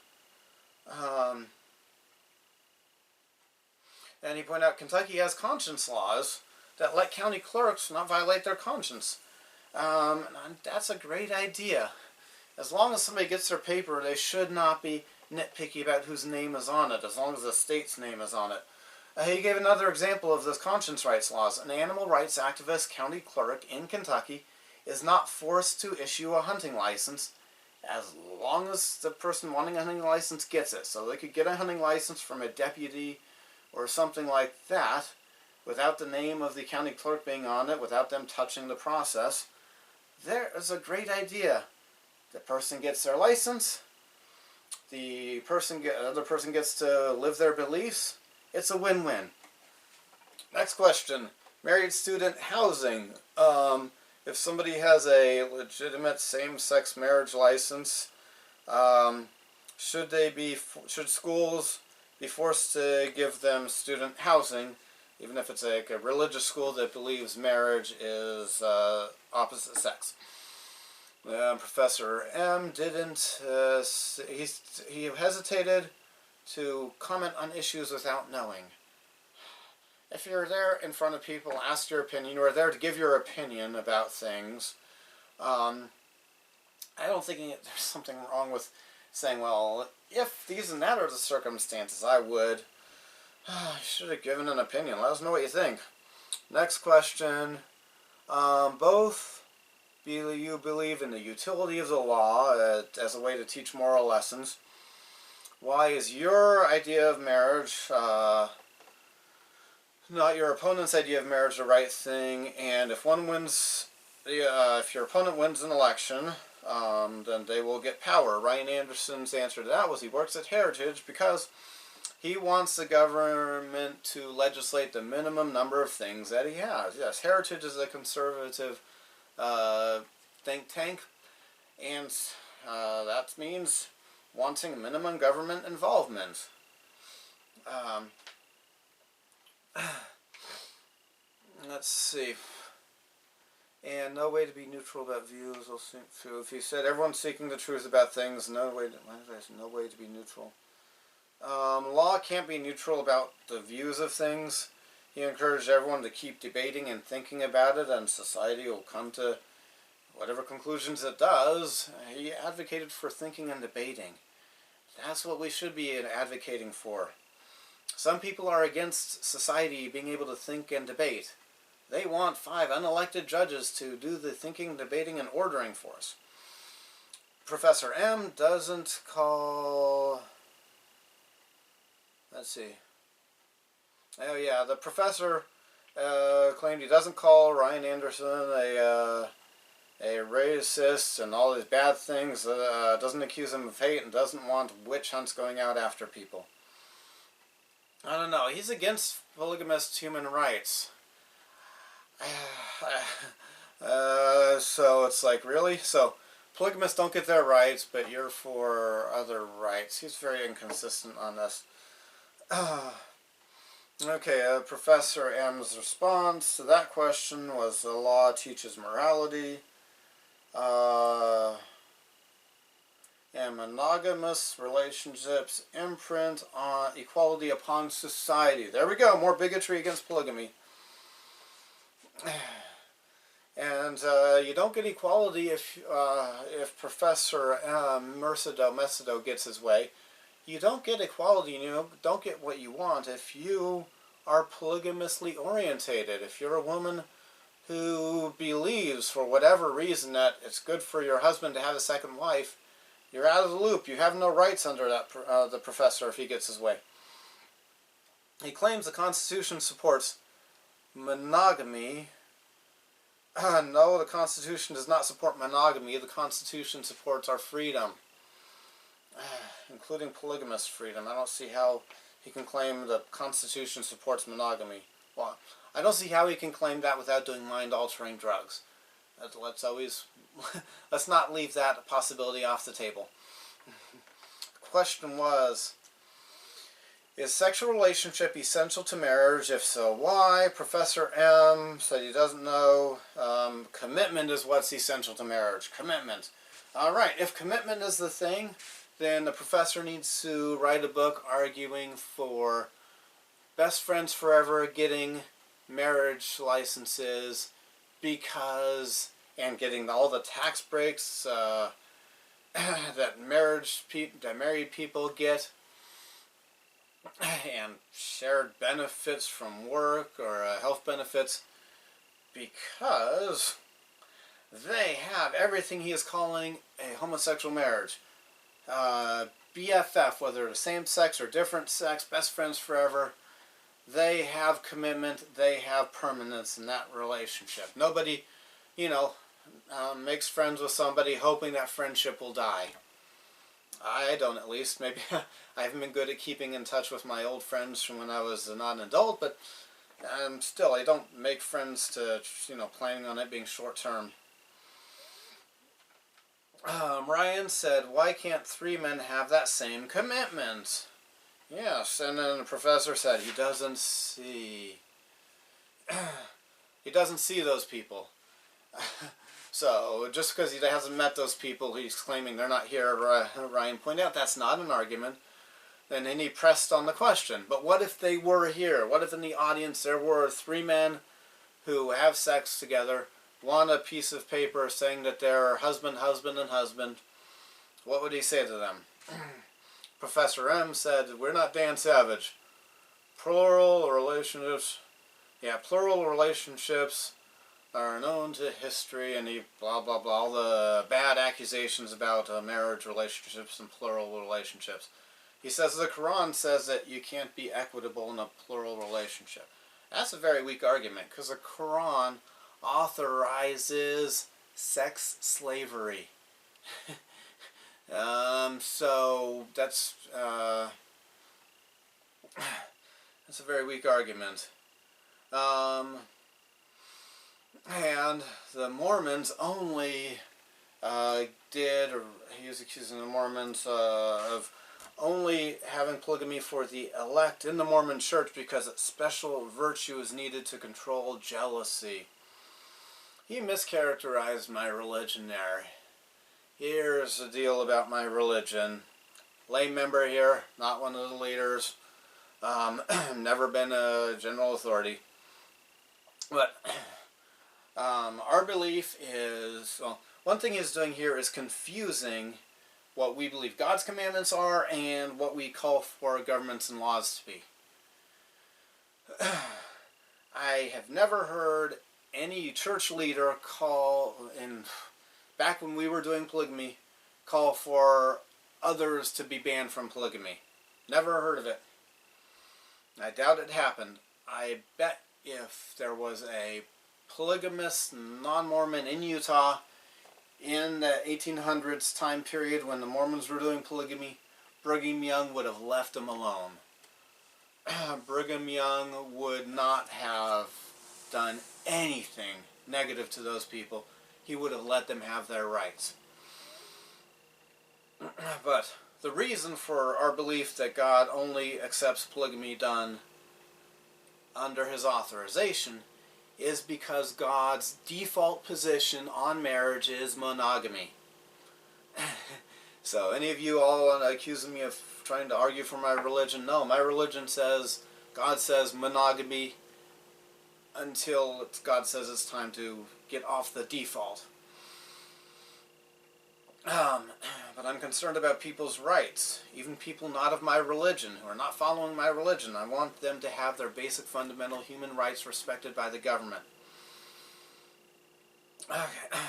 And he pointed out Kentucky has conscience laws that let county clerks not violate their conscience. And that's a great idea. As long as somebody gets their paper, they should not be nitpicky about whose name is on it, as long as the state's name is on it. He gave another example of this conscience rights laws. An animal rights activist county clerk in Kentucky is not forced to issue a hunting license as long as the person wanting a hunting license gets it. So they could get a hunting license from a deputy or something like that without the name of the county clerk being on it, without them touching the process. There is a great idea. The person gets their license, the other person gets to live their beliefs. It's a win-win. Next question. Married student housing. If somebody has a legitimate same-sex marriage license, should schools be forced to give them student housing, even if it's like a religious school that believes marriage is opposite sex? Professor M didn't, he hesitated to comment on issues without knowing. If you're there in front of people, ask your opinion. You are there to give your opinion about things. I don't think there's something wrong with saying, well, if these and that are the circumstances, I would. I should have given an opinion. Let us know what you think. Next question. Both you believe in the utility of the law as a way to teach moral lessons. Why is your idea of marriage not your opponent's idea of marriage the right thing? And if one wins, if your opponent wins an election, then they will get power. Ryan Anderson's answer to that was he works at Heritage because he wants the government to legislate the minimum number of things that he has. Yes, Heritage is a conservative think tank, and that means wanting minimum government involvement. Let's see. And no way to be neutral about views. If he said everyone's seeking the truth about things, no way to be neutral. Law can't be neutral about the views of things. He encouraged everyone to keep debating and thinking about it, and society will come to whatever conclusions it does. He advocated for thinking and debating. That's what we should be advocating for. Some people are against society being able to think and debate. They want 5 unelected judges to do the thinking, debating, and ordering for us. Professor M doesn't call... Let's see. Oh yeah, the professor claimed he doesn't call Ryan Anderson a racist and all these bad things, doesn't accuse him of hate, and doesn't want witch hunts going out after people. I don't know. He's against polygamist human rights. So it's like, really? So polygamists don't get their rights, but you're for other rights. He's very inconsistent on this. Okay, Professor M's response to that question was the law teaches morality. And monogamous relationships imprint on equality upon society. There we go, more bigotry against polygamy. And you don't get equality if Professor Mercedo gets his way. You don't get equality, and you don't get what you want if you are polygamously orientated. If you're a woman who believes, for whatever reason, that it's good for your husband to have a second wife, you're out of the loop. You have no rights under that the professor if he gets his way. He claims the Constitution supports monogamy. No, the Constitution does not support monogamy. The Constitution supports our freedom, including polygamous freedom. I don't see how he can claim the Constitution supports monogamy. Well, I don't see how he can claim that without doing mind-altering drugs. Let's not leave that possibility off the table. The question was, is sexual relationship essential to marriage? If so, why? Professor M said he doesn't know. Commitment is what's essential to marriage. Commitment. All right, if commitment is the thing, then the professor needs to write a book arguing for best friends forever getting marriage licenses and getting all the tax breaks that married people get, and shared benefits from work or health benefits, because they have everything he is calling a homosexual marriage. BFF, whether the same sex or different sex, best friends forever, they have commitment, they have permanence in that relationship. Nobody, makes friends with somebody hoping that friendship will die. I don't, at least. Maybe I haven't been good at keeping in touch with my old friends from when I was not an adult, but still, I don't make friends to, planning on it being short-term. Ryan said, why can't 3 men have that same commitment? Yes, and then the professor said he doesn't see those people. So, just because he hasn't met those people, he's claiming they're not here. Ryan pointed out that's not an argument. And then he pressed on the question, but what if they were here? What if in the audience there were 3 men who have sex together, want a piece of paper saying that they're husband, husband, and husband? What would he say to them? Professor M said, we're not Dan Savage. Plural relationships are known to history, and he blah blah blah, all the bad accusations about marriage relationships and plural relationships. He says the Quran says that you can't be equitable in a plural relationship. That's a very weak argument, because the Quran authorizes sex slavery. So that's a very weak argument. And the Mormons only he was accusing the Mormons of only having polygamy for the elect in the Mormon church because a special virtue is needed to control jealousy. He mischaracterized my religion there. Here's the deal about my religion. Lay member here, not one of the leaders. Never been a general authority. But our belief is, one thing he's doing here is confusing what we believe God's commandments are and what we call for governments and laws to be. I have never heard any church leader back when we were doing polygamy, call for others to be banned from polygamy. Never heard of it. I doubt it happened. I bet if there was a polygamous non-Mormon in Utah in the 1800s time period when the Mormons were doing polygamy, Brigham Young would have left them alone. Brigham Young would not have done anything negative to those people. He would have let them have their rights. But the reason for our belief that God only accepts polygamy done under his authorization is because God's default position on marriage is monogamy. So any of you all accusing me of trying to argue for my religion, no, my religion says, God says monogamy until God says it's time to get off the default. But I'm concerned about people's rights, even people not of my religion, who are not following my religion. I want them to have their basic fundamental human rights respected by the government. Okay.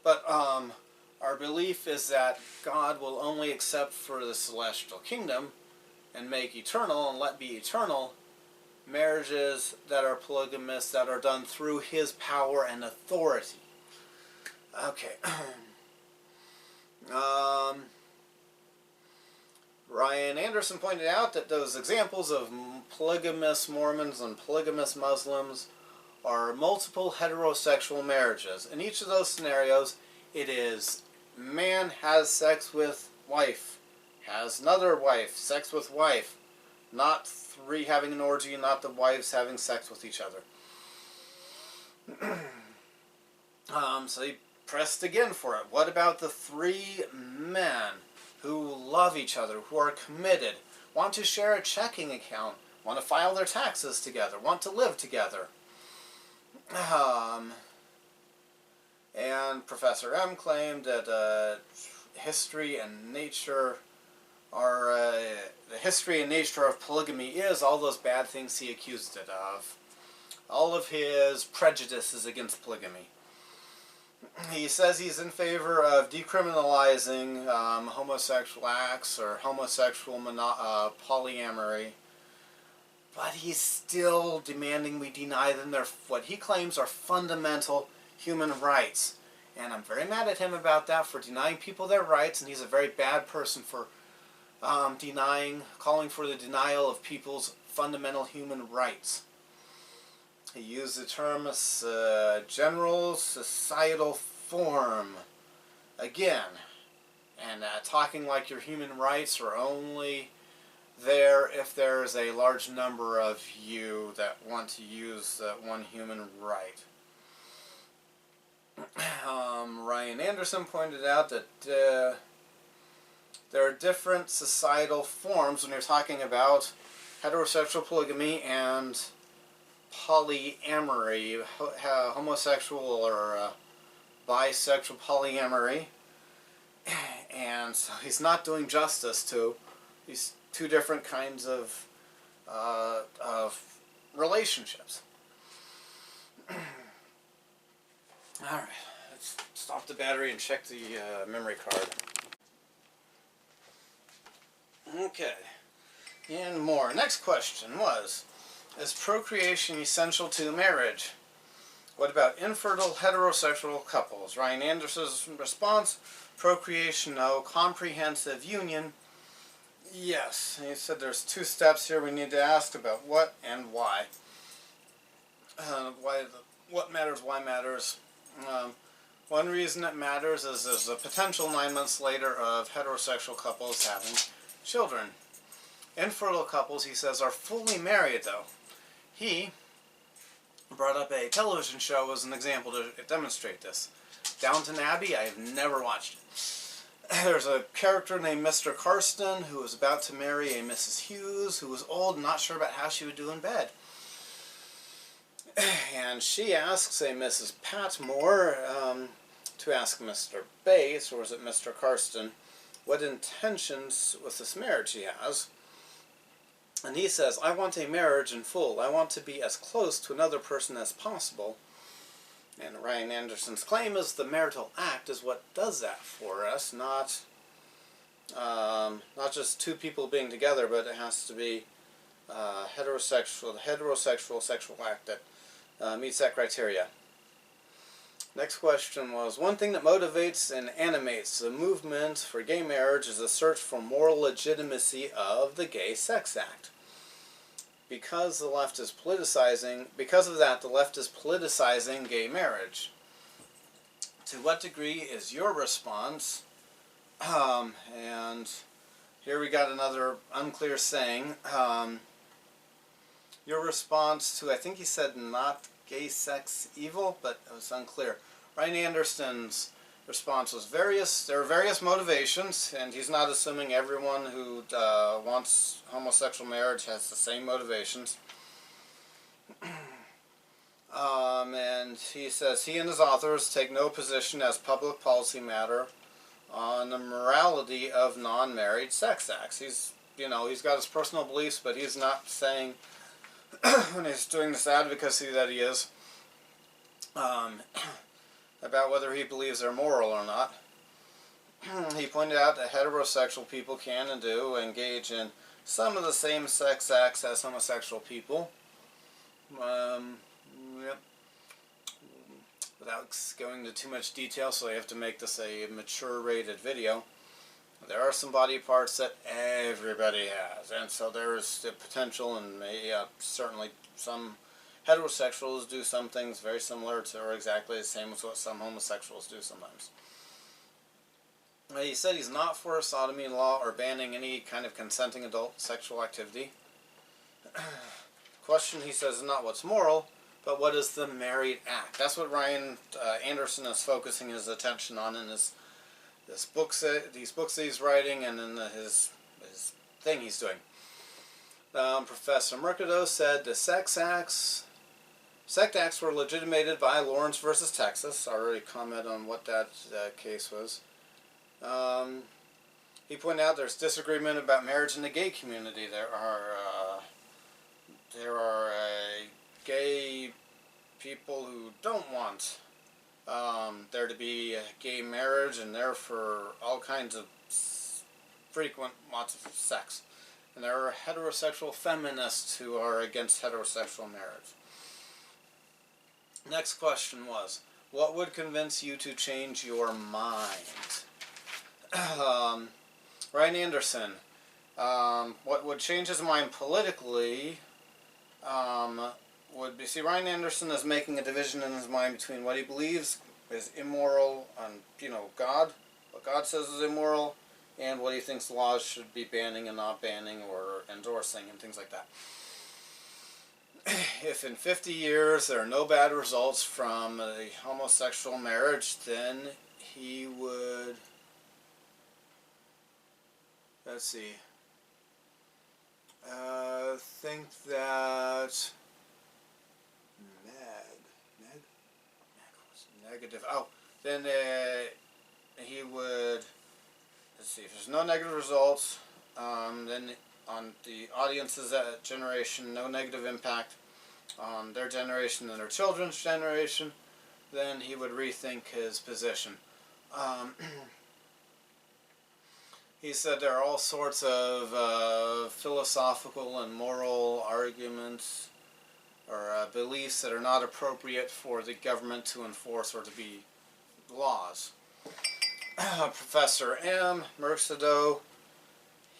But our belief is that God will only accept for the celestial kingdom and make eternal and let be eternal marriages that are polygamous, that are done through his power and authority. Okay. Ryan Anderson pointed out that those examples of polygamous Mormons and polygamous Muslims are multiple heterosexual marriages. In each of those scenarios, it is man has sex with wife, has another wife, sex with wife, not three having an orgy, not the wives having sex with each other. So he pressed again for it. What about the three men who love each other, who are committed, want to share a checking account, want to file their taxes together, want to live together? And Professor M claimed that history and nature are the history and nature of polygamy is all those bad things he accused it of. All of his prejudices against polygamy. He says he's in favor of decriminalizing homosexual acts or homosexual polyamory, but he's still demanding we deny them their what he claims are fundamental human rights. And I'm very mad at him about that, for denying people their rights, and he's a very bad person for calling for the denial of people's fundamental human rights. He used the term general societal form again, and talking like your human rights are only there if there's a large number of you that want to use that one human right. Ryan Anderson pointed out that there are different societal forms when you're talking about heterosexual polygamy and polyamory, homosexual or bisexual polyamory, and so he's not doing justice to these two different kinds of relationships. All right, let's stop the battery and check the memory card. Okay, and more. Next question was, is procreation essential to marriage? What about infertile heterosexual couples? Ryan Anderson's response, procreation no, comprehensive union, yes. And he said there's two steps here we need to ask about what and why. What matters, why matters. One reason it matters is there's a potential 9 months later of heterosexual couples having children. Infertile couples, he says, are fully married though. He brought up a television show as an example to demonstrate this. Downton Abbey, I have never watched it. There's a character named Mr. Carston who was about to marry a Mrs. Hughes who was old and not sure about how she would do in bed. And she asks a Mrs. Patmore to ask Mr. Bates, or is it Mr. Carston, what intentions with this marriage he has. And he says, I want a marriage in full. I want to be as close to another person as possible. And Ryan Anderson's claim is the marital act is what does that for us, not just two people being together, but it has to be heterosexual sexual act that meets that criteria. Next question was, one thing that motivates and animates the movement for gay marriage is the search for moral legitimacy of the Gay Sex Act. Because the left is politicizing, because of that, the left is politicizing gay marriage. To what degree is your response And here we got another unclear saying. Your response to, I think he said not gay sex evil, but it was unclear. Ryan Anderson's response was there are various motivations, and he's not assuming everyone who wants homosexual marriage has the same motivations. And he says he and his authors take no position as public policy matter on the morality of non-married sex acts. He's got his personal beliefs, but he's not saying when he's doing this advocacy that he is about whether he believes they're moral or not. He pointed out that heterosexual people can and do engage in some of the same sex acts as homosexual people. Yep. Without going into too much detail, so I have to make this a mature rated video. There are some body parts that everybody has, and so there is the potential, and certainly some heterosexuals do some things very similar to or exactly the same as what some homosexuals do sometimes. He said he's not for a sodomy law or banning any kind of consenting adult sexual activity. Question, he says, is not what's moral, but what is the married act? That's what Ryan Anderson is focusing his attention on in these books that he's writing, and in his thing he's doing. Professor Mercado said the sex acts were legitimated by Lawrence versus Texas. I already commented on what that case was. He pointed out there's disagreement about marriage in the gay community. There are gay people who don't want there to be a gay marriage, and they're for all kinds of frequent lots of sex. And there are heterosexual feminists who are against heterosexual marriage. Next question was, what would convince you to change your mind? Ryan Anderson, what would change his mind politically would be, Ryan Anderson is making a division in his mind between what he believes is immoral on, God, what God says is immoral, and what he thinks laws should be banning and not banning or endorsing and things like that. If in 50 years there are no bad results from a homosexual marriage, then he would, think that negative. Then he would, if there's no negative results, then on the audience's generation, no negative impact on their generation and their children's generation, then he would rethink his position. He said there are all sorts of philosophical and moral arguments or beliefs that are not appropriate for the government to enforce or to be laws. Professor M. Mercado,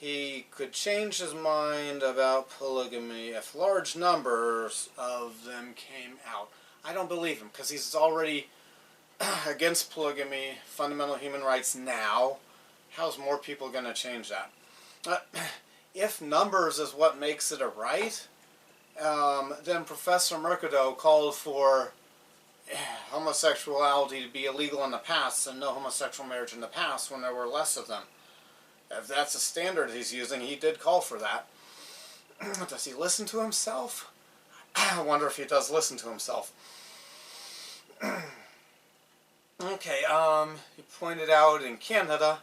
he could change his mind about polygamy if large numbers of them came out. I don't believe him, because he's already against polygamy, fundamental human rights now. How's more people going to change that? If numbers is what makes it a right, then Professor Mercado called for homosexuality to be illegal in the past and no homosexual marriage in the past when there were less of them. If that's a standard he's using, he did call for that. Does he listen to himself? I wonder if he does listen to himself. Okay, he pointed out in Canada,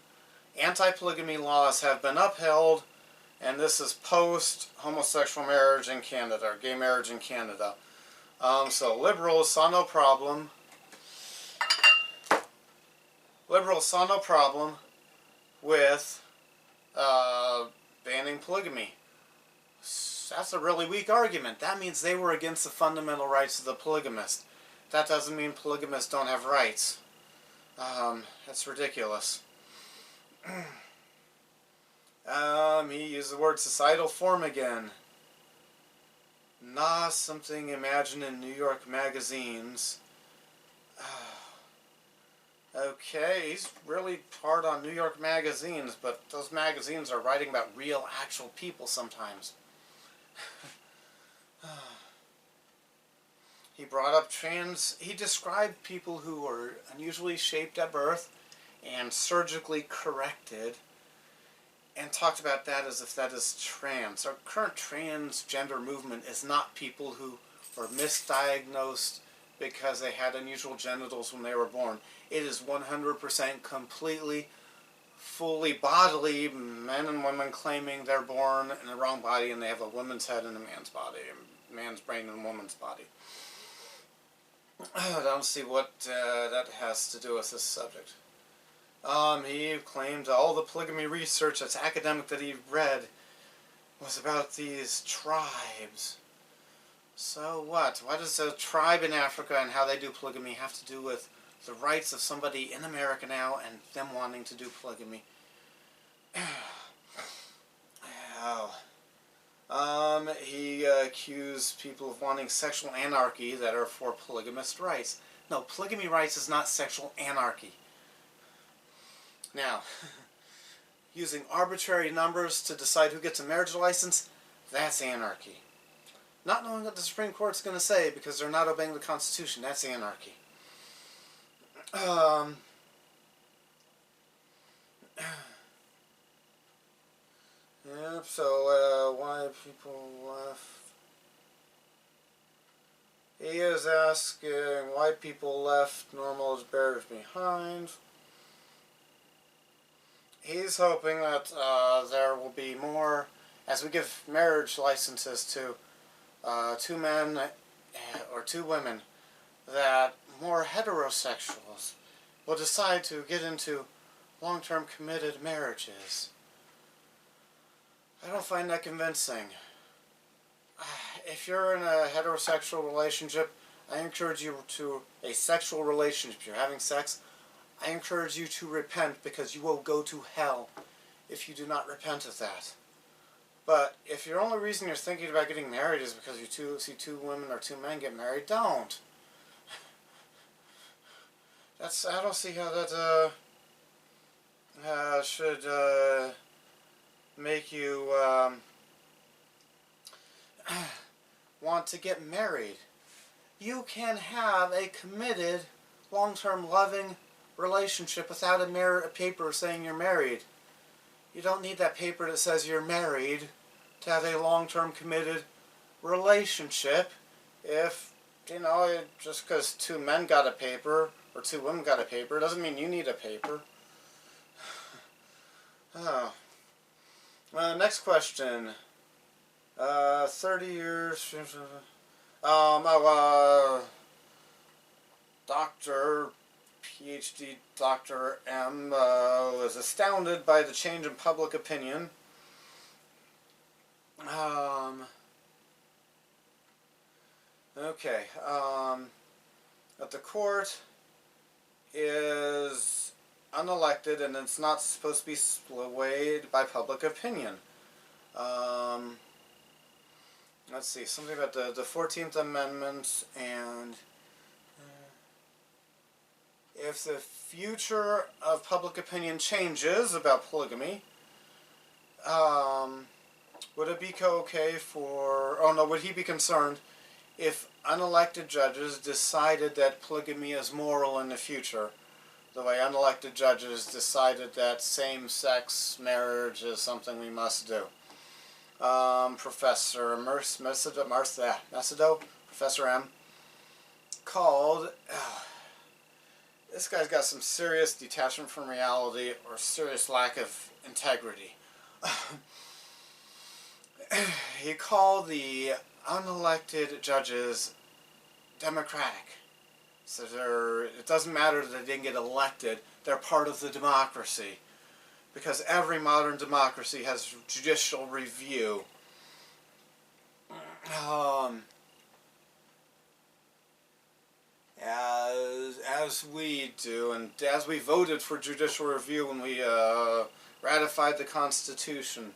anti-polygamy laws have been upheld, and this is post-homosexual marriage in Canada, or gay marriage in Canada. So liberals saw no problem. Liberals saw no problem with banning polygamy. That's a really weak argument. That means they were against the fundamental rights of the polygamist. That doesn't mean polygamists don't have rights. That's ridiculous. He used the word societal form again. Something imagined in New York magazines. Okay, he's really hard on New York magazines, but those magazines are writing about real, actual people sometimes. He brought up he described people who were unusually shaped at birth and surgically corrected, and talked about that as if that is trans. Our current transgender movement is not people who were misdiagnosed because they had unusual genitals when they were born. It is 100% completely, fully bodily men and women claiming they're born in the wrong body and they have a woman's head and a man's body, a man's brain and a woman's body. I don't see what that has to do with this subject. He claimed all the polygamy research that's academic that he read was about these tribes. So what? What does a tribe in Africa and how they do polygamy have to do with the rights of somebody in America now and them wanting to do polygamy? He accused people of wanting sexual anarchy that are for polygamist rights. No, polygamy rights is not sexual anarchy. Now, using arbitrary numbers to decide who gets a marriage license, that's anarchy. Not knowing what the Supreme Court's going to say because they're not obeying the Constitution, that's anarchy. Yep, so why people left? He is asking why people left normal barriers behind. He's hoping that there will be more, as we give marriage licenses to 2 men or 2 women, that more heterosexuals will decide to get into long-term committed marriages. I don't find that convincing. If you're in a heterosexual relationship, I encourage you to a sexual relationship. If you're having sex, I encourage you to repent because you will go to hell if you do not repent of that. But if your only reason you're thinking about getting married is because you see 2 women or 2 men get married, don't. I don't see how that should make you want to get married. You can have a committed, long-term, loving relationship without a paper saying you're married. You don't need that paper that says you're married to have a long-term committed relationship. If, just because 2 men got a paper or 2 women got a paper doesn't mean you need a paper. Next question. 30 years. PhD Dr. M was astounded by the change in public opinion. Okay. That the court is unelected and it's not supposed to be swayed by public opinion. Let's see, something about the 14th Amendment and if the future of public opinion changes about polygamy, would it be okay would he be concerned if unelected judges decided that polygamy is moral in the future, the way unelected judges decided that same-sex marriage is something we must do? Professor Macedo, Professor M, called... this guy's got some serious detachment from reality or serious lack of integrity. He called the unelected judges democratic. So it doesn't matter that they didn't get elected, they're part of the democracy. Because every modern democracy has judicial review. As we do, and as we voted for judicial review when we ratified the Constitution.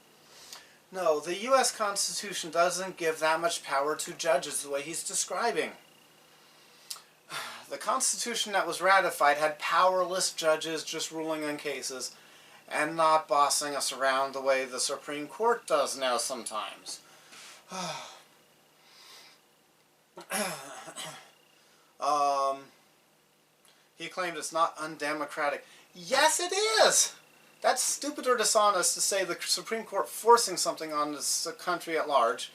No, the U.S. Constitution doesn't give that much power to judges the way he's describing. the Constitution that was ratified had powerless judges just ruling on cases and not bossing us around the way the Supreme Court does now sometimes. He claimed it's not undemocratic. Yes, it is! That's stupid or dishonest to say the Supreme Court forcing something on the country at large,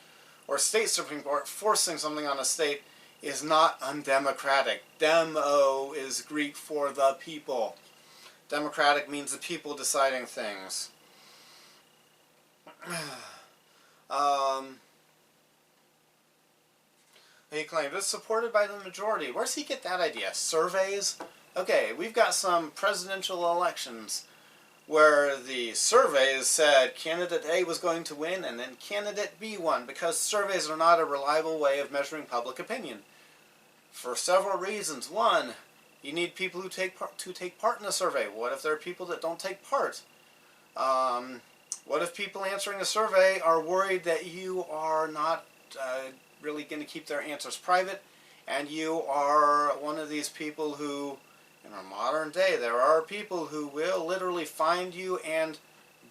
or state Supreme Court forcing something on a state, is not undemocratic. Demo is Greek for the people. Democratic means the people deciding things. He claimed it's supported by the majority. Where does he get that idea? Surveys? Okay, we've got some presidential elections where the surveys said candidate A was going to win and then candidate B won, because surveys are not a reliable way of measuring public opinion. For several reasons. One, you need people who take part in the survey. What if there are people that don't take part? What if people answering a survey are worried that you are not really going to keep their answers private, and you are one of these people who, in our modern day, there are people who will literally find you and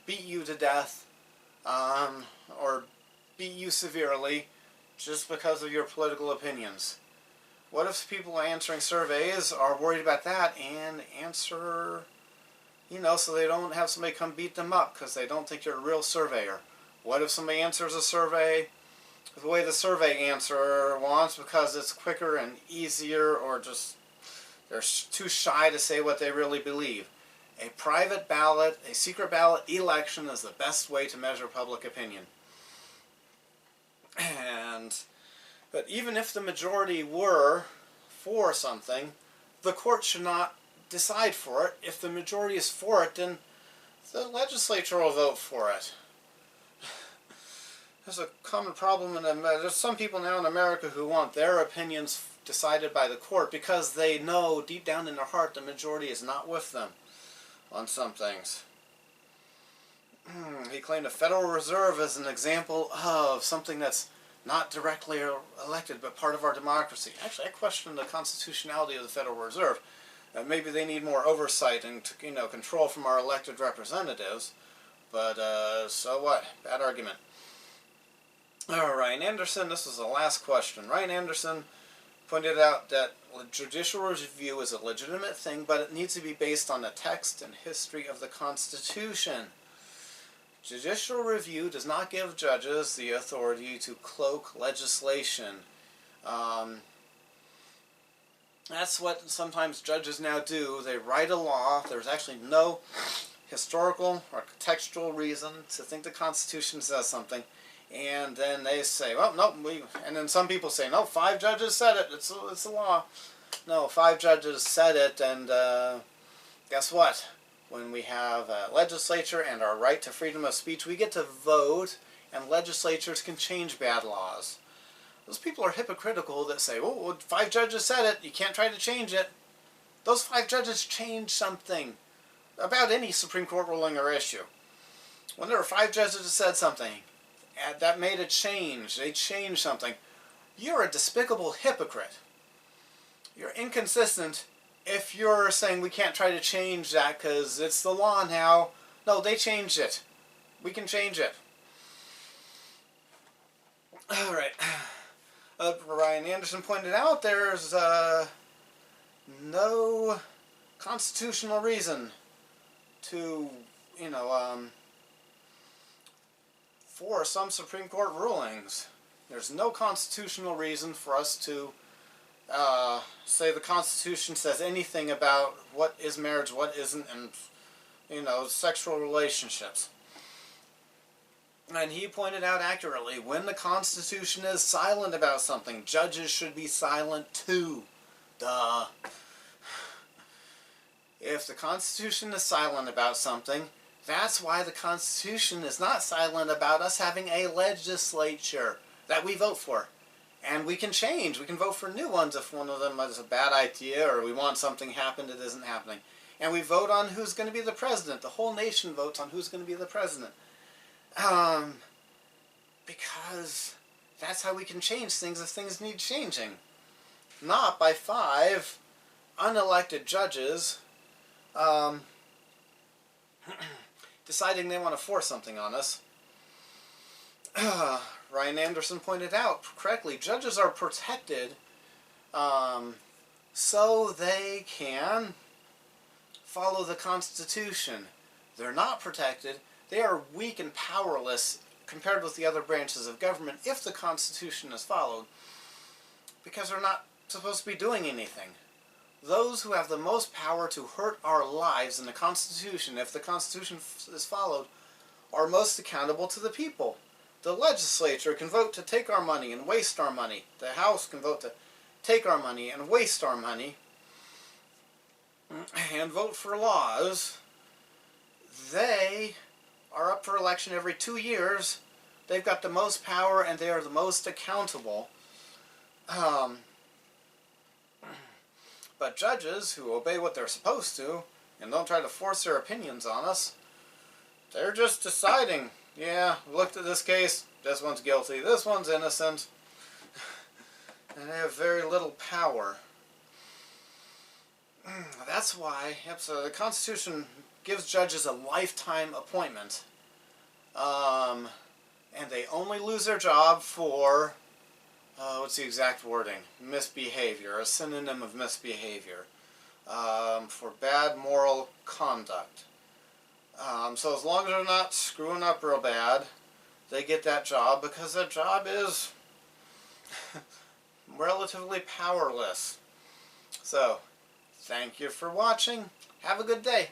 beat you to death, or beat you severely just because of your political opinions. What if people answering surveys are worried about that and answer, so they don't have somebody come beat them up because they don't think you're a real surveyor? What if somebody answers a survey the way the survey answer wants because it's quicker and easier, or just they're too shy to say what they really believe? A private ballot, a secret ballot election is the best way to measure public opinion. But even if the majority were for something, the court should not decide for it. If the majority is for it, then the legislature will vote for it. There's a common problem in America. There's some people now in America who want their opinions decided by the court because they know deep down in their heart the majority is not with them on some things. He claimed the Federal Reserve as an example of something that's not directly elected but part of our democracy. Actually, I question the constitutionality of the Federal Reserve. Maybe they need more oversight and control from our elected representatives. But so what? Bad argument. Ryan Anderson, this is the last question. Ryan Anderson pointed out that judicial review is a legitimate thing, but it needs to be based on the text and history of the Constitution. Judicial review does not give judges the authority to cloak legislation. That's what sometimes judges now do. They write a law. There's actually no historical or textual reason to think the Constitution says something. And then they say, well, no, and then some people say, no, 5 judges said it, it's a law. No, 5 judges said it, and guess what? When we have a legislature and our right to freedom of speech, we get to vote, and legislatures can change bad laws. Those people are hypocritical that say, oh, 5 judges said it, you can't try to change it. Those 5 judges changed something about any Supreme Court ruling or issue. When there were 5 judges that said something, that made a change. They changed something. You're a despicable hypocrite. You're inconsistent if you're saying we can't try to change that because it's the law now. No, they changed it. We can change it. All right. Ryan Anderson pointed out there's no constitutional reason to, for some Supreme Court rulings. There's no constitutional reason for us to say the Constitution says anything about what is marriage, what isn't, and, sexual relationships. And he pointed out accurately, when the Constitution is silent about something, judges should be silent too. Duh. If the Constitution is silent about something, that's why the Constitution is not silent about us having a legislature that we vote for. And we can change. We can vote for new ones if one of them is a bad idea or we want something happen that isn't happening. And we vote on who's going to be the president. The whole nation votes on who's going to be the president. Because that's how we can change things if things need changing. Not by 5 unelected judges deciding they want to force something on us. Ryan Anderson pointed out correctly, judges are protected so they can follow the Constitution. They're not protected. They are weak and powerless compared with the other branches of government if the Constitution is followed, because they're not supposed to be doing anything. Those who have the most power to hurt our lives in the Constitution, if the Constitution is followed, are most accountable to the people. The legislature can vote to take our money and waste our money. The House can vote to take our money and waste our money and vote for laws. They are up for election every 2 years. They've got the most power and they are the most accountable. But judges who obey what they're supposed to and don't try to force their opinions on us, they're just deciding, yeah, looked at this case, this one's guilty, this one's innocent, and they have very little power. That's why so the Constitution gives judges a lifetime appointment, and they only lose their job for, what's the exact wording? Misbehavior, a synonym of misbehavior, for bad moral conduct. So as long as they're not screwing up real bad, they get that job because that job is relatively powerless. So, thank you for watching. Have a good day.